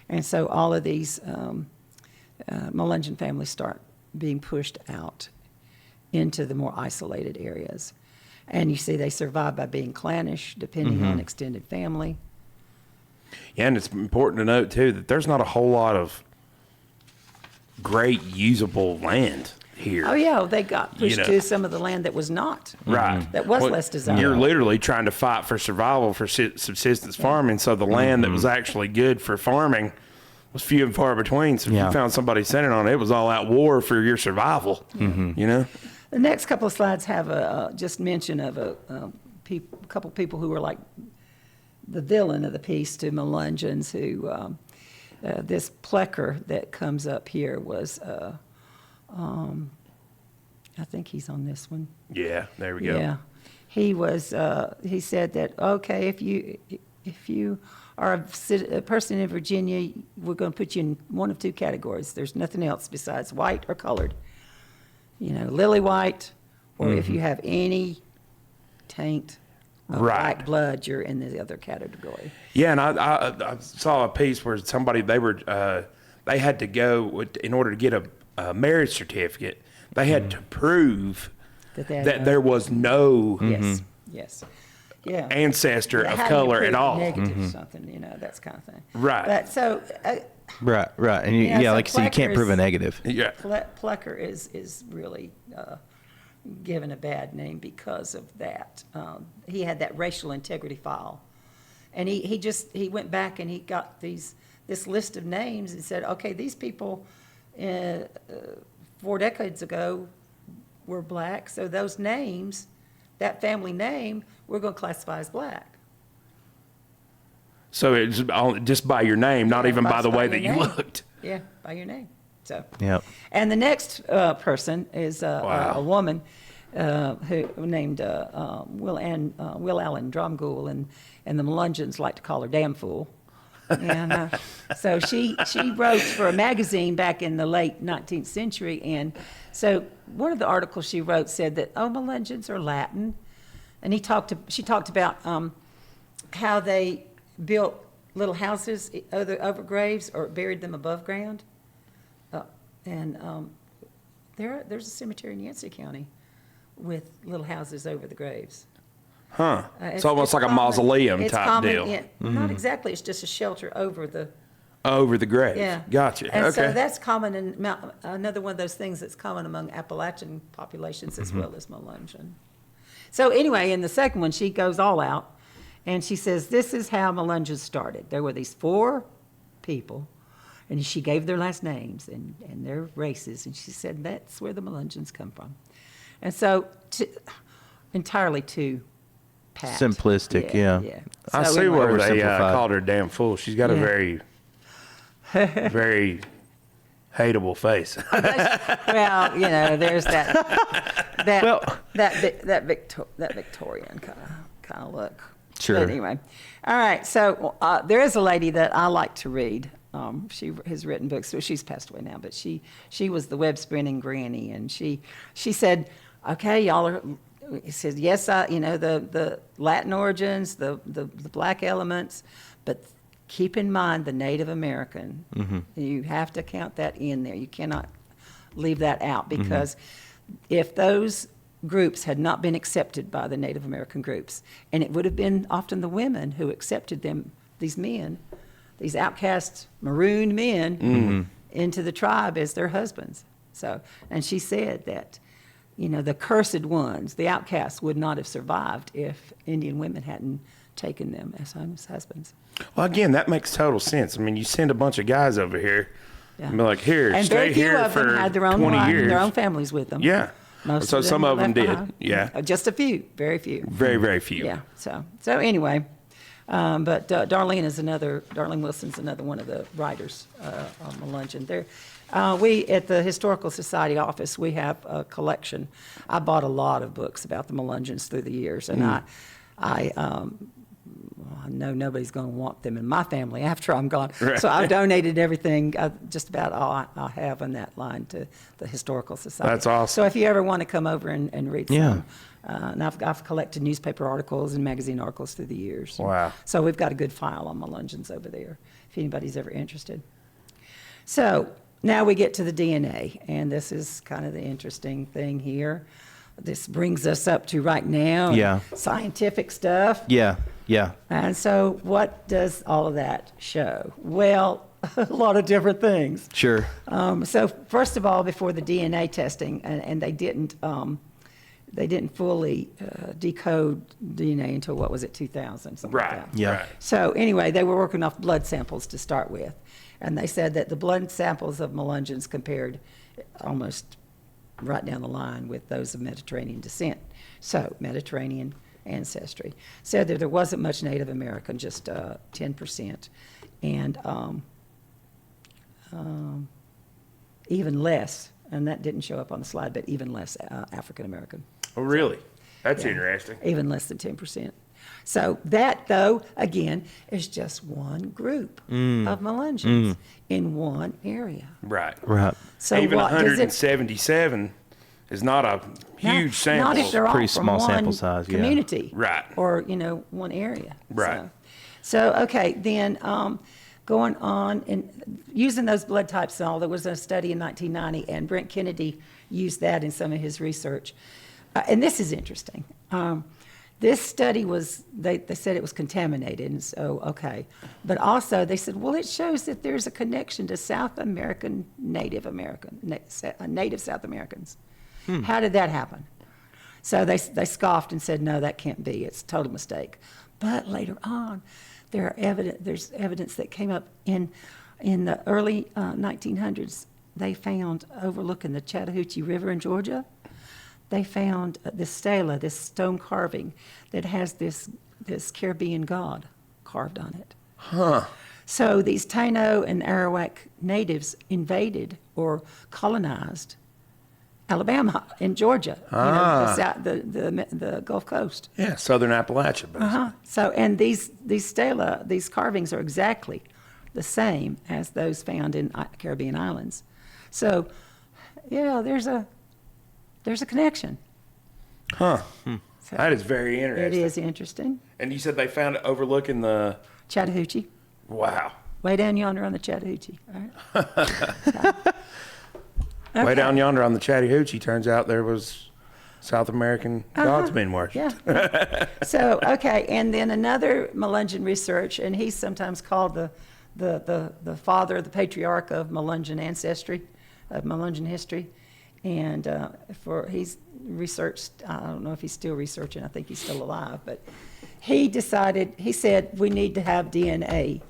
And so all of these Melungeon families start being pushed out into the more isolated areas. And you see they survive by being clannish, depending on extended family. Yeah, and it's important to note, too, that there's not a whole lot of great usable land here. Oh, yeah, they got pushed to some of the land that was not. Right. That was less desirable. You're literally trying to fight for survival for subsistence farming, so the land that was actually good for farming was few and far between. So if you found somebody sitting on it, it was all out war for your survival, The next couple of slides have just mention of a couple people who were like the villain of the piece to Melungeons, who this Plecker that comes up here was, I think he's on this one. Yeah, there we go. Yeah, he was. He said that okay, if you are a person in Virginia, we're going to put you in one of two categories. There's nothing else besides white or colored. Lily white, or if you have any taint of black blood, you're in the other category. Yeah, and I saw a piece where somebody they had to go in order to get a marriage certificate. They had to prove that there was no Yes. Yeah. ancestor of How do you color prove at all. Negative something, that kind of thing. Right. But so. Right. And so like you said, you can't prove a negative. Yeah. Plecker is really given a bad name because of that. He had that racial integrity file, and he went back and he got this list of names and said, okay, these people 4 decades ago were black, so those names, that family name, we're going to classify as black. So it's just by your name, not even by the way that you name. looked. Yeah, by your name. So. Yep. And the next person is a woman who named Will Allen Dromgoole, and the Melungeons like to call her Damn Fool. And so she wrote for a magazine back in the late 19th century, and so one of the articles she wrote said that Melungeons are Latin, and she talked about how they built little houses over graves or buried them above ground. There's a cemetery in Yancey County with little houses over the graves. Huh. It's almost like a mausoleum type deal. Yeah, not exactly. It's just a shelter over the grave. Yeah. Gotcha. And okay. so that's common in another one of those things that's common among Appalachian populations as well as Melungeon. So anyway, in the second one, she goes all out, and she says, this is how Melungeons started. There were these 4 people, and she gave their last names and their races, and she said that's where the Melungeons come from. And so entirely too pat. Simplistic, yeah. I So see anyway, where they oversimplified. called her damn fool. She's got a very, very hateable face. Well, there's that Victorian kind of look. Sure. But anyway, all right. So there is a lady that I like to read. She has written books. So she's passed away now, but she was the web spinning granny, and she said, "Okay, y'all are." He said, "Yes, the Latin origins, the black elements, but keep in mind the Native American. Mm-hmm. You have to count that in there. You cannot leave that out, because if those groups had not been accepted by the Native American groups, and it would have been often the women who accepted them, these men, these outcast, marooned men, into the tribe as their husbands. So, and she said that, you know, the cursed ones, the outcasts, would not have survived if Indian women hadn't taken them as husbands. Well, again, that makes total sense. I mean, you send a bunch of guys over here, Yeah. and be like, here, And stay very few here of them for had their own 20 wives, years. their own families with them. Yeah. Most So some were of them left did. behind. Yeah. Just a few, very few. Very, very few. Yeah. So anyway, but Darlene Wilson's another one of the writers on Melungeon. We at the Historical Society office, we have a collection. I bought a lot of books about the Melungeons through the years, and I know nobody's going to want them in my family after I'm gone. Right. So I've donated everything, just about all I have in that line, to the Historical Society. That's awesome. So if you ever want to come over and read Yeah. some, and I've collected newspaper articles and magazine articles through the years. Wow. So we've got a good file on Melungeons over there, if anybody's ever interested. So now we get to the DNA, and this is kind of the interesting thing here. This brings us up to right now. Yeah. Scientific stuff. Yeah. Yeah. And so what does all of that show? Well, a lot of different things. Sure. So first of all, before the DNA testing, and they didn't fully decode DNA until, what was it, 2000? Something Right. like that. Yeah. Right. So anyway, they were working off blood samples to start with. And they said that the blood samples of Melungeons compared almost right down the line with those of Mediterranean descent. So Mediterranean ancestry. Said that there wasn't much Native American, just 10%. And even less, and that didn't show up on the slide, but even less African American. Oh, really? That's Yeah. interesting. Even less than 10%. So that, though, again, is just one group of Melungeons in one area. Right. Right. So Even what does it? 177 is not a huge sample. Not if they're all Pretty from small one sample size, yeah. community, Right. Or one area. Right. So okay, then going on and using those blood types and all. There was a study in 1990, and Brent Kennedy used that in some of his research. And this is interesting. This study was, they said it was contaminated, and so, okay. But also, they said, well, it shows that there's a connection to South American, Native South Americans. How did that happen? So they scoffed and said, no, that can't be. It's a total mistake. But later on, there's evidence that came up in the early 1900s. They found, overlooking the Chattahoochee River in Georgia, they found this stela, this stone carving that has this Caribbean god carved on it. Huh. So these Taino and Arawak natives invaded or colonized Alabama and Georgia, the Gulf Coast. Yeah, Southern Appalachia, basically. So, and these stela, these carvings are exactly the same as those found in Caribbean islands. So, yeah, there's a connection. Huh. So That is very it interesting. is interesting. And you said they found it overlooking the... Chattahoochee, Wow. way down yonder on the Chattahoochee. All right. Way Okay. down yonder on the Chattahoochee, turns out there was South American gods being worshipped. Yeah. So, okay, and then another Melungeon research, and he's sometimes called the father, the patriarch of Melungeon ancestry, of Melungeon history. And he's researched, I don't know if he's still researching, I think he's still alive, but he said we need to have DNA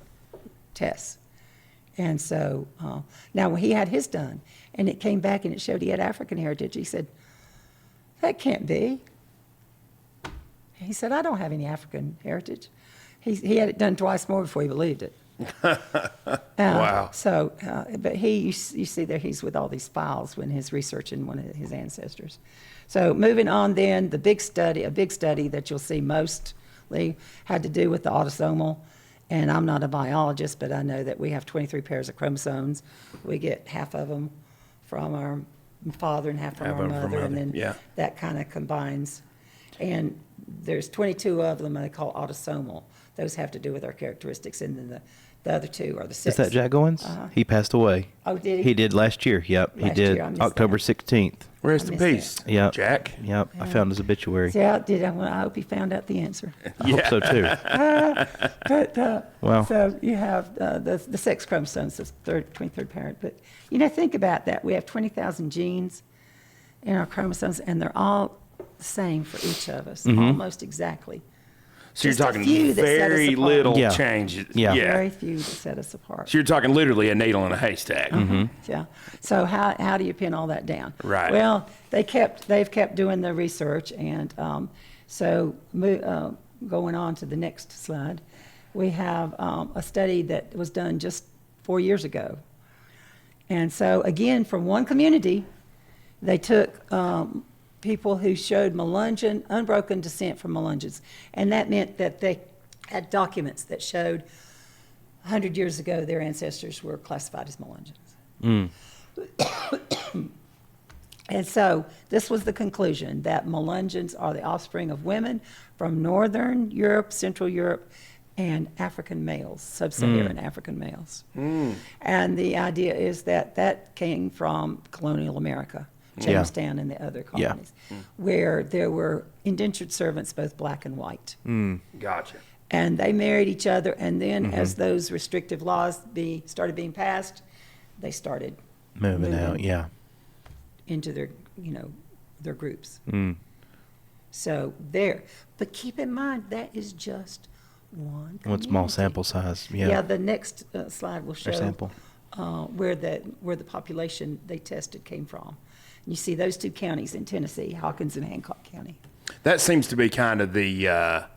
tests. And so now when he had his done, and it came back and it showed he had African heritage, he said, that can't be. He said, I don't have any African heritage. He had it done twice more before he believed it. Wow. So, but you see there he's with all these files when he's researching one of his ancestors. So moving on then, a big study that you'll see mostly had to do with the autosomal. And I'm not a biologist, but I know that we have 23 pairs of chromosomes. We get half of them from our father and half from Half our of them from mother, and mother, then yeah. that kind of combines. And there's 22 of them, and they call autosomal. Those have to do with our characteristics, and then the other two are the sex. Is that Jack Owens? He passed away. Oh, did he? He did last year. Yep, he Last did. year, I missed October that. 16th. Rest I in missed peace, Yep. Jack. Yep, I found his obituary. See, I hope he found out the answer. I hope so too. But, Well. so you have the sex chromosomes, the 23rd parent. But, think about that. We have 20,000 genes in our chromosomes, and they're all the same for each of us, almost exactly. So you're Just a talking few that set us very apart. little Yeah. changes. Yeah. Very few that set us apart. So you're talking literally a needle in a haystack. Yeah. So how do you pin all that down? Right. Well, they've kept doing the research, and going on to the next slide, we have a study that was done just 4 years ago, and so again from one community, they took people who showed Melungeon, unbroken descent from Melungeons, and that meant that they had documents that showed 100 years ago their ancestors were classified as Melungeons. And so this was the conclusion, that Melungeons are the offspring of women from Northern Europe, Central Europe, and African males, sub-Saharan African males. And the idea is that came from colonial America, Jamestown and the other colonies, where there were indentured servants, both black and white. Gotcha. And they married each other, and then as those restrictive laws started being passed, they started Moving out, yeah. into their groups. So there. But keep in mind, that is just one One small community. sample size. Yeah. Yeah, the next slide will show Or sample. where the population they tested came from. You see those two counties in Tennessee, Hawkins and Hancock County. That seems to be kind of the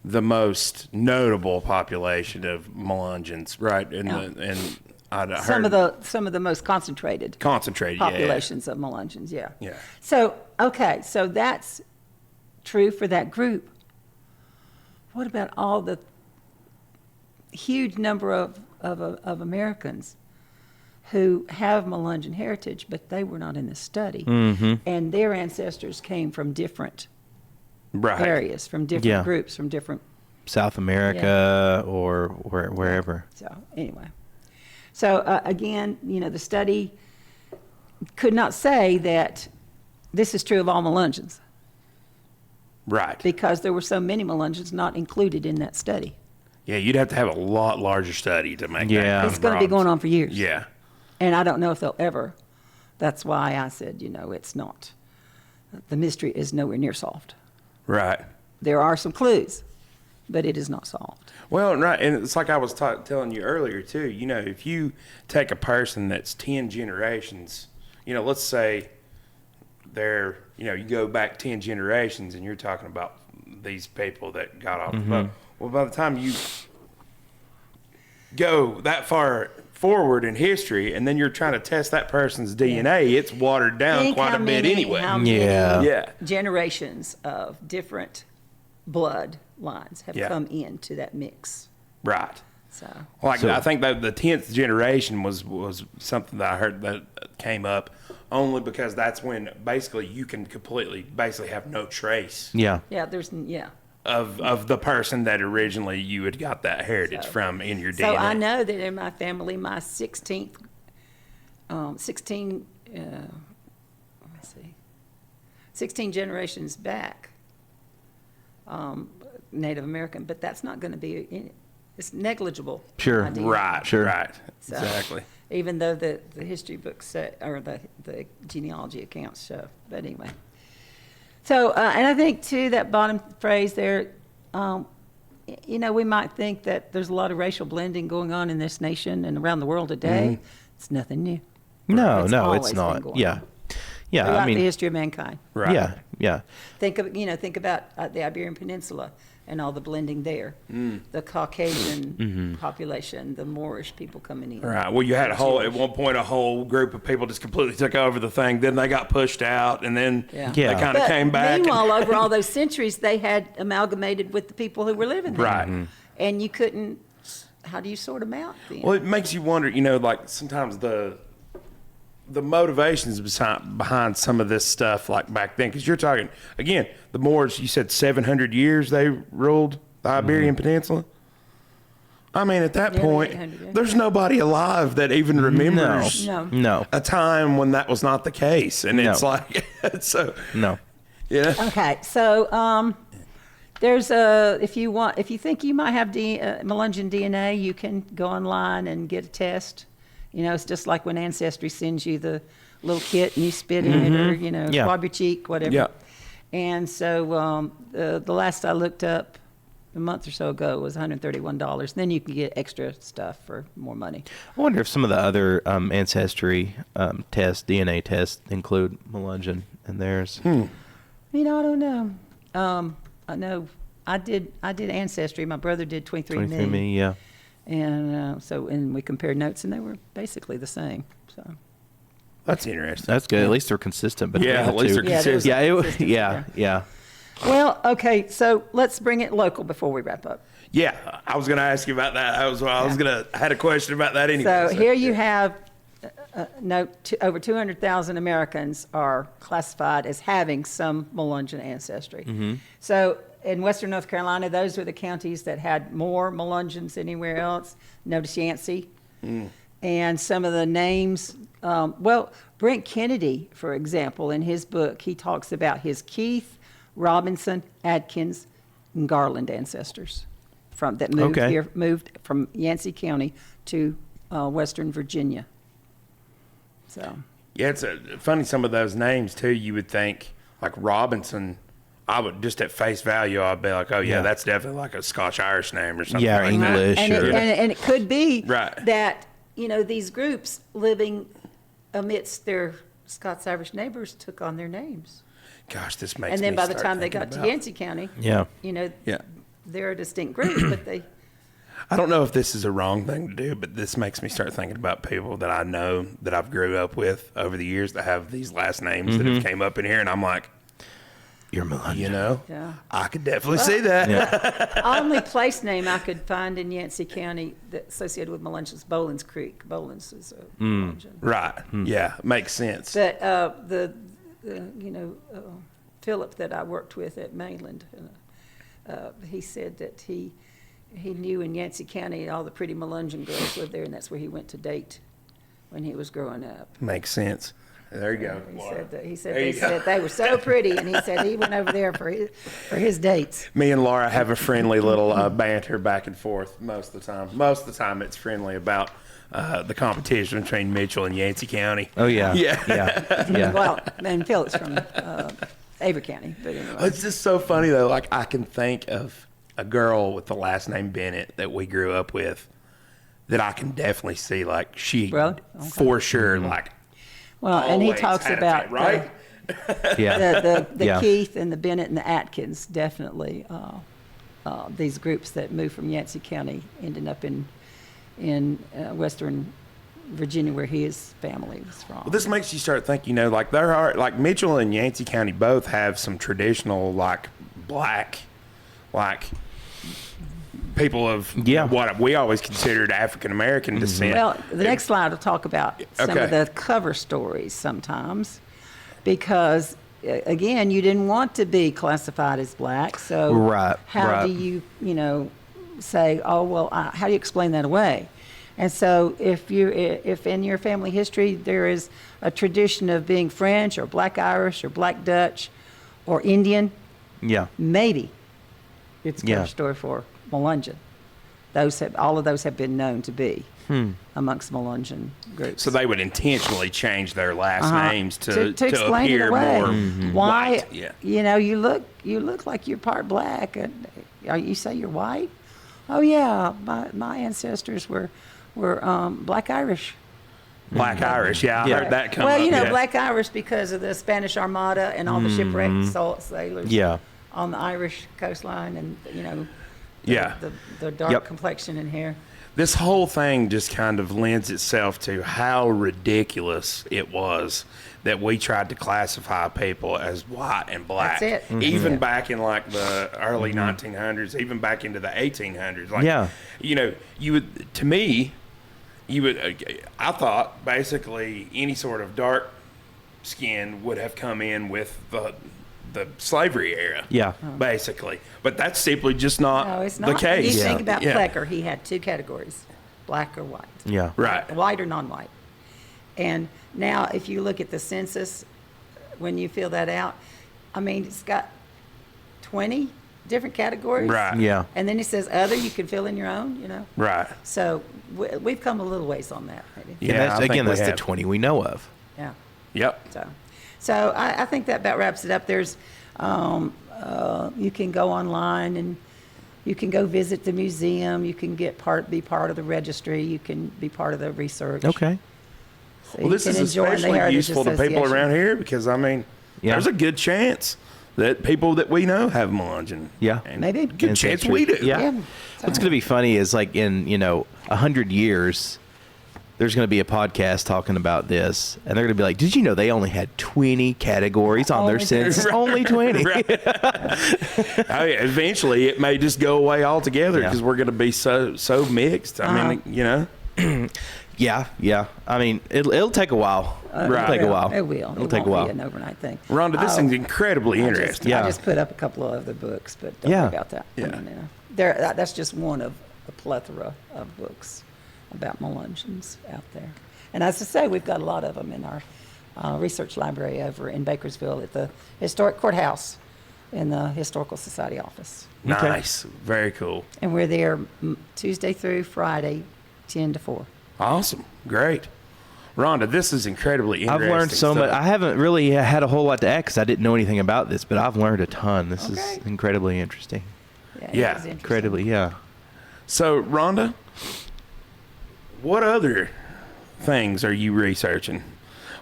most notable population of Melungeons, right? And I'd heard Some of the most concentrated populations. of Melungeons, yeah. Yeah. So, okay, so that's true for that group. What about all the huge number of Americans who have Melungeon heritage, but they were not in this study, and their ancestors came from different areas, from different groups, from different. South America or wherever. So anyway, again, the study could not say that this is true of all Melungeons, Right. because there were so many Melungeons not included in that study. Yeah, you'd have to have a lot larger study to make that Yeah. kind It's of going to be problems. going on for years. Yeah. And I don't know if they'll ever. That's why I said, it's not. The mystery is nowhere near solved. Right. There are some clues, but it is not solved. Well, right, and it's like I was telling you earlier too. If you take a person that's 10 generations, let's say they're, you go back 10 generations, and you're talking about these people that got off the boat. Well, by the time you go that far forward in history, and then you're trying to test that person's DNA, it's watered down Think quite how a bit many- anyway. how many Yeah. generations of different blood lines have Yeah. come into that mix. Right. So I think that the 10th generation was something that I heard that came up only because that's when basically you can basically have no trace Yeah. of the person that originally you had got that heritage from in your DNA. So I know that in my family, my 16 generations back, Native American, but that's not going to be, it's negligible. Sure. idea. Right. Sure. Right. So, Exactly. Even though the history books say, or the genealogy accounts show, but anyway. So, and I think too, that bottom phrase there, we might think that there's a lot of racial blending going on in this nation and around the world today. It's nothing new. No, It's no, always it's been not. going Yeah. on Yeah. throughout I mean, the history of mankind. Right. yeah. Yeah. Think about the Iberian Peninsula and all the blending there. The Caucasian population, the Moorish people coming in. Right. Well, you had at one point, a whole group of people just completely took over the thing. Then they got pushed out, and then Yeah. they kind of But came back. meanwhile, over all those centuries, they had amalgamated with the people who were living there. Right. And you couldn't, how do you sort them out then? Well, it makes you wonder, like sometimes the the motivations behind some of this stuff, like back then, because you're talking again, the Moors. You said 700 years they ruled the Iberian Peninsula. I mean, at that point, there's nobody alive that even remembers No. a time when that was not the case, and it's like so. No. Yeah. Okay, so there's if you think you might have Melungeon DNA, you can go online and get a test. You know, it's just like when Ancestry sends you the little kit and you spit in it, or swab your cheek, whatever. Yeah. And so the last I looked up a month or so ago was $131. Then you can get extra stuff for more money. I wonder if some of the other ancestry tests, DNA tests, include Melungeon in theirs. You know, I don't know. I know I did Ancestry. My brother did 23andMe. 23andMe, yeah. And we compared notes, and they were basically the same. So That's interesting. That's good. At least they're consistent. But Yeah, at least they're consistent. Yeah. well, okay. So let's bring it local before we wrap up. Yeah, I was going to ask you about that. I had a question about that anyway. So here you have over 200,000 Americans are classified as having some Melungeon ancestry. So in Western North Carolina, those are the counties that had more Melungeons anywhere else. Notice Yancey. And some of the names, Brent Kennedy, for example, in his book, he talks about his Keith, Robinson, Adkins, and Garland ancestors that moved from Yancey County to Western Virginia. So Yeah, it's funny, some of those names, too, you would think, like Robinson, I would, just at face value, I'd be like, oh, yeah, that's definitely like a Scotch-Irish name or something like English. that. And it could be Right. that, these groups living amidst their Scots-Irish neighbors took on their names. Gosh, this makes And then me by the start time they thinking got to about- Yancey County, Yeah. they're a distinct group, but they... I don't know if this is a wrong thing to do, but this makes me start thinking about people that I know that I've grew up with over the years that have these last names that have came up in here, and I'm like, You're Melungeon. Yeah. I could definitely see that. The only place name I could find in Yancey County that's associated with Melungeon is Boland's Creek. Boland's is a Melungeon. Right. Yeah, makes sense. But Philip that I worked with at Mainland, he said that he knew in Yancey County all the pretty Melungeon girls lived there, and that's where he went to date when he was growing up. Makes sense. There you go. He said they were so pretty, and he said he went over there for his dates. Me and Laura have a friendly little banter back and forth most of the time. Most of the time it's friendly about the competition between Mitchell and Yancey County. Oh, yeah. Yeah. Well, and Philip's from Avery County, but anyway. It's just so funny, though. Like, I can think of a girl with the last name Bennett that we grew up with that I can definitely see, like, for sure, like, well, and he always talks had a about thing, right? the Keith and the Bennett and the Atkins, definitely these groups that moved from Yancey County ended up in Western Virginia, where his family was from. Well, this makes you start thinking, like, there are, like, Mitchell and Yancey County both have some traditional, like, black, like, people of what we always considered African American descent. Well, the next slide will talk about some of the cover stories sometimes, because again, you didn't want to be classified as black, so how do you say, oh well, how do you explain that away? And so if in your family history there is a tradition of being French or Black Irish or Black Dutch or Indian, maybe it's a cover story for Melungeon. All of those have been known to be amongst Melungeon groups. So they would intentionally change their last names to explain appear it away. more Why? white. Yeah. You look like you're part black, and you say you're white. Oh yeah, my ancestors were Black Irish. Black Irish, I heard that come up. Well, Black Irish because of the Spanish Armada and all the shipwrecked sailors on the Irish coastline, and the dark complexion and hair. This whole thing just kind of lends itself to how ridiculous it was that we tried to classify people as white and black. That's it. Even back in like the early 1900s, even back into the 1800s. Like, you would, to me, you would. I thought basically any sort of dark skin would have come in with the slavery era. Yeah. Basically, but that's simply just not, No, it's the not. case. You think about Yeah. Plecker, he had two categories, black or white. Yeah. Right. White or non-white. And now if you look at the census, when you fill that out, I mean, it's got 20 different categories. Right. Yeah. And then it says other, you can fill in your own, you know. Right. So we've come a little ways on that, maybe. And Yeah, that's, I think again, we that's the have. 20 we know of. Yeah. Yep. So I think that about wraps it up. There's, you can go online and you can go visit the museum. You can be part of the registry. You can be part of the research. Okay. So Well, you this can is enjoy the especially Heritage useful to people Association. around here because, I mean, Yeah. there's a good chance that people that we know have Melungeon. Yeah. And Maybe. good chance we do. Yeah. Yeah. What's going to be funny is like in, 100 years, there's going to be a podcast talking about this, and they're going to be like, did you know they only had 20 categories on their Only census? 20. Only 20. Right. Oh, yeah, eventually, it may just go away altogether Yeah. because we're going to be so mixed. I mean, Yeah. I mean, it'll take a while. Right. It'll take a while. It will. It'll It take a won't while. be an overnight thing. Rhonda, this Oh, is incredibly interesting. Yeah. I just put up a couple of other books, but don't Yeah. worry about that. Yeah. I mean, that's just one of a plethora of books about Melungeons out there. And as I say, we've got a lot of them in our research library over in Bakersville at the Historic Courthouse in the Historical Society office. Nice. Very cool. And we're there Tuesday through Friday, 10 to 4. Awesome. Great. Rhonda, this is incredibly I've interesting. learned so much. stuff. I haven't really had a whole lot to add because I didn't know anything about this, but I've learned a ton. This Okay. is incredibly interesting. It Yeah, is interesting. Incredibly, yeah. So, Rhonda, what other things are you researching?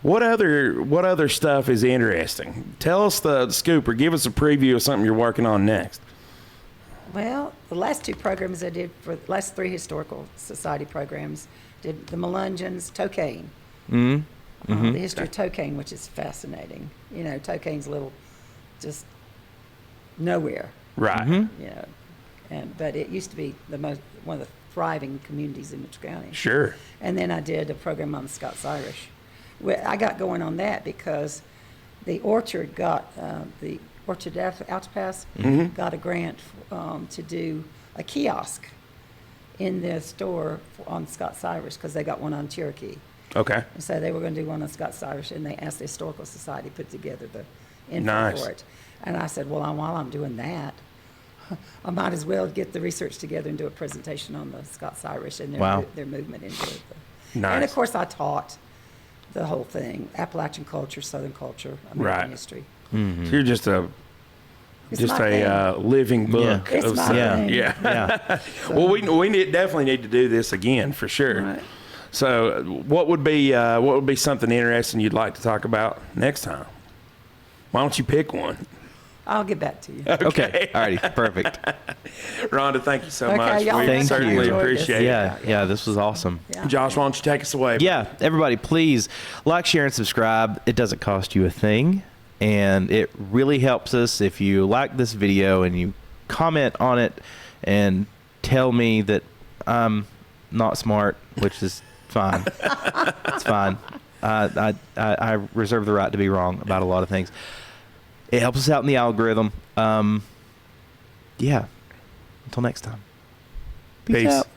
What other stuff is interesting? Tell us the scoop or give us a preview of something you're working on next. Well, the last two programs I did for the last 3 Historical Society programs did the Melungeons, Tocane. The history of Tocane, which is fascinating. You know, Tocane's little, just nowhere. Right. You know, but it used to be one of the thriving communities in Mitchell County. Sure. And then I did a program on the Scots-Irish. I got going on that because the Orchard the Orchard Outpass got a grant to do a kiosk in their store on Scots-Irish because they got one on Cherokee. Okay. And so they were going to do one on Scots-Irish, and they asked the Historical Society to put together the info Nice. for it. And I said, well, while I'm doing that, I might as well get the research together and do a presentation on the Scots-Irish and Wow. their movement into it. Nice. And of course, I taught the whole thing: Appalachian culture, Southern culture, American Right. history. So you're just a It's my thing. living book. It's of my stuff. thing. Yeah. Yeah. Well, we definitely need to do this again for sure. Right. So, what would be something interesting you'd like to talk about next time? Why don't you pick one? I'll get back to you. Okay. All righty. Perfect. Rhonda, thank you so Okay, much. y'all We Thank certainly you. enjoyed this. appreciate it. Yeah. This was awesome. Yeah. Josh, why don't you take us away? Yeah, everybody, please like, share, and subscribe. It doesn't cost you a thing, and it really helps us if you like this video and you comment on it and tell me that I'm not smart, which is fine. It's fine. I reserve the right to be wrong about a lot of things. It helps us out in the algorithm. Yeah. Until next time. Peace. out.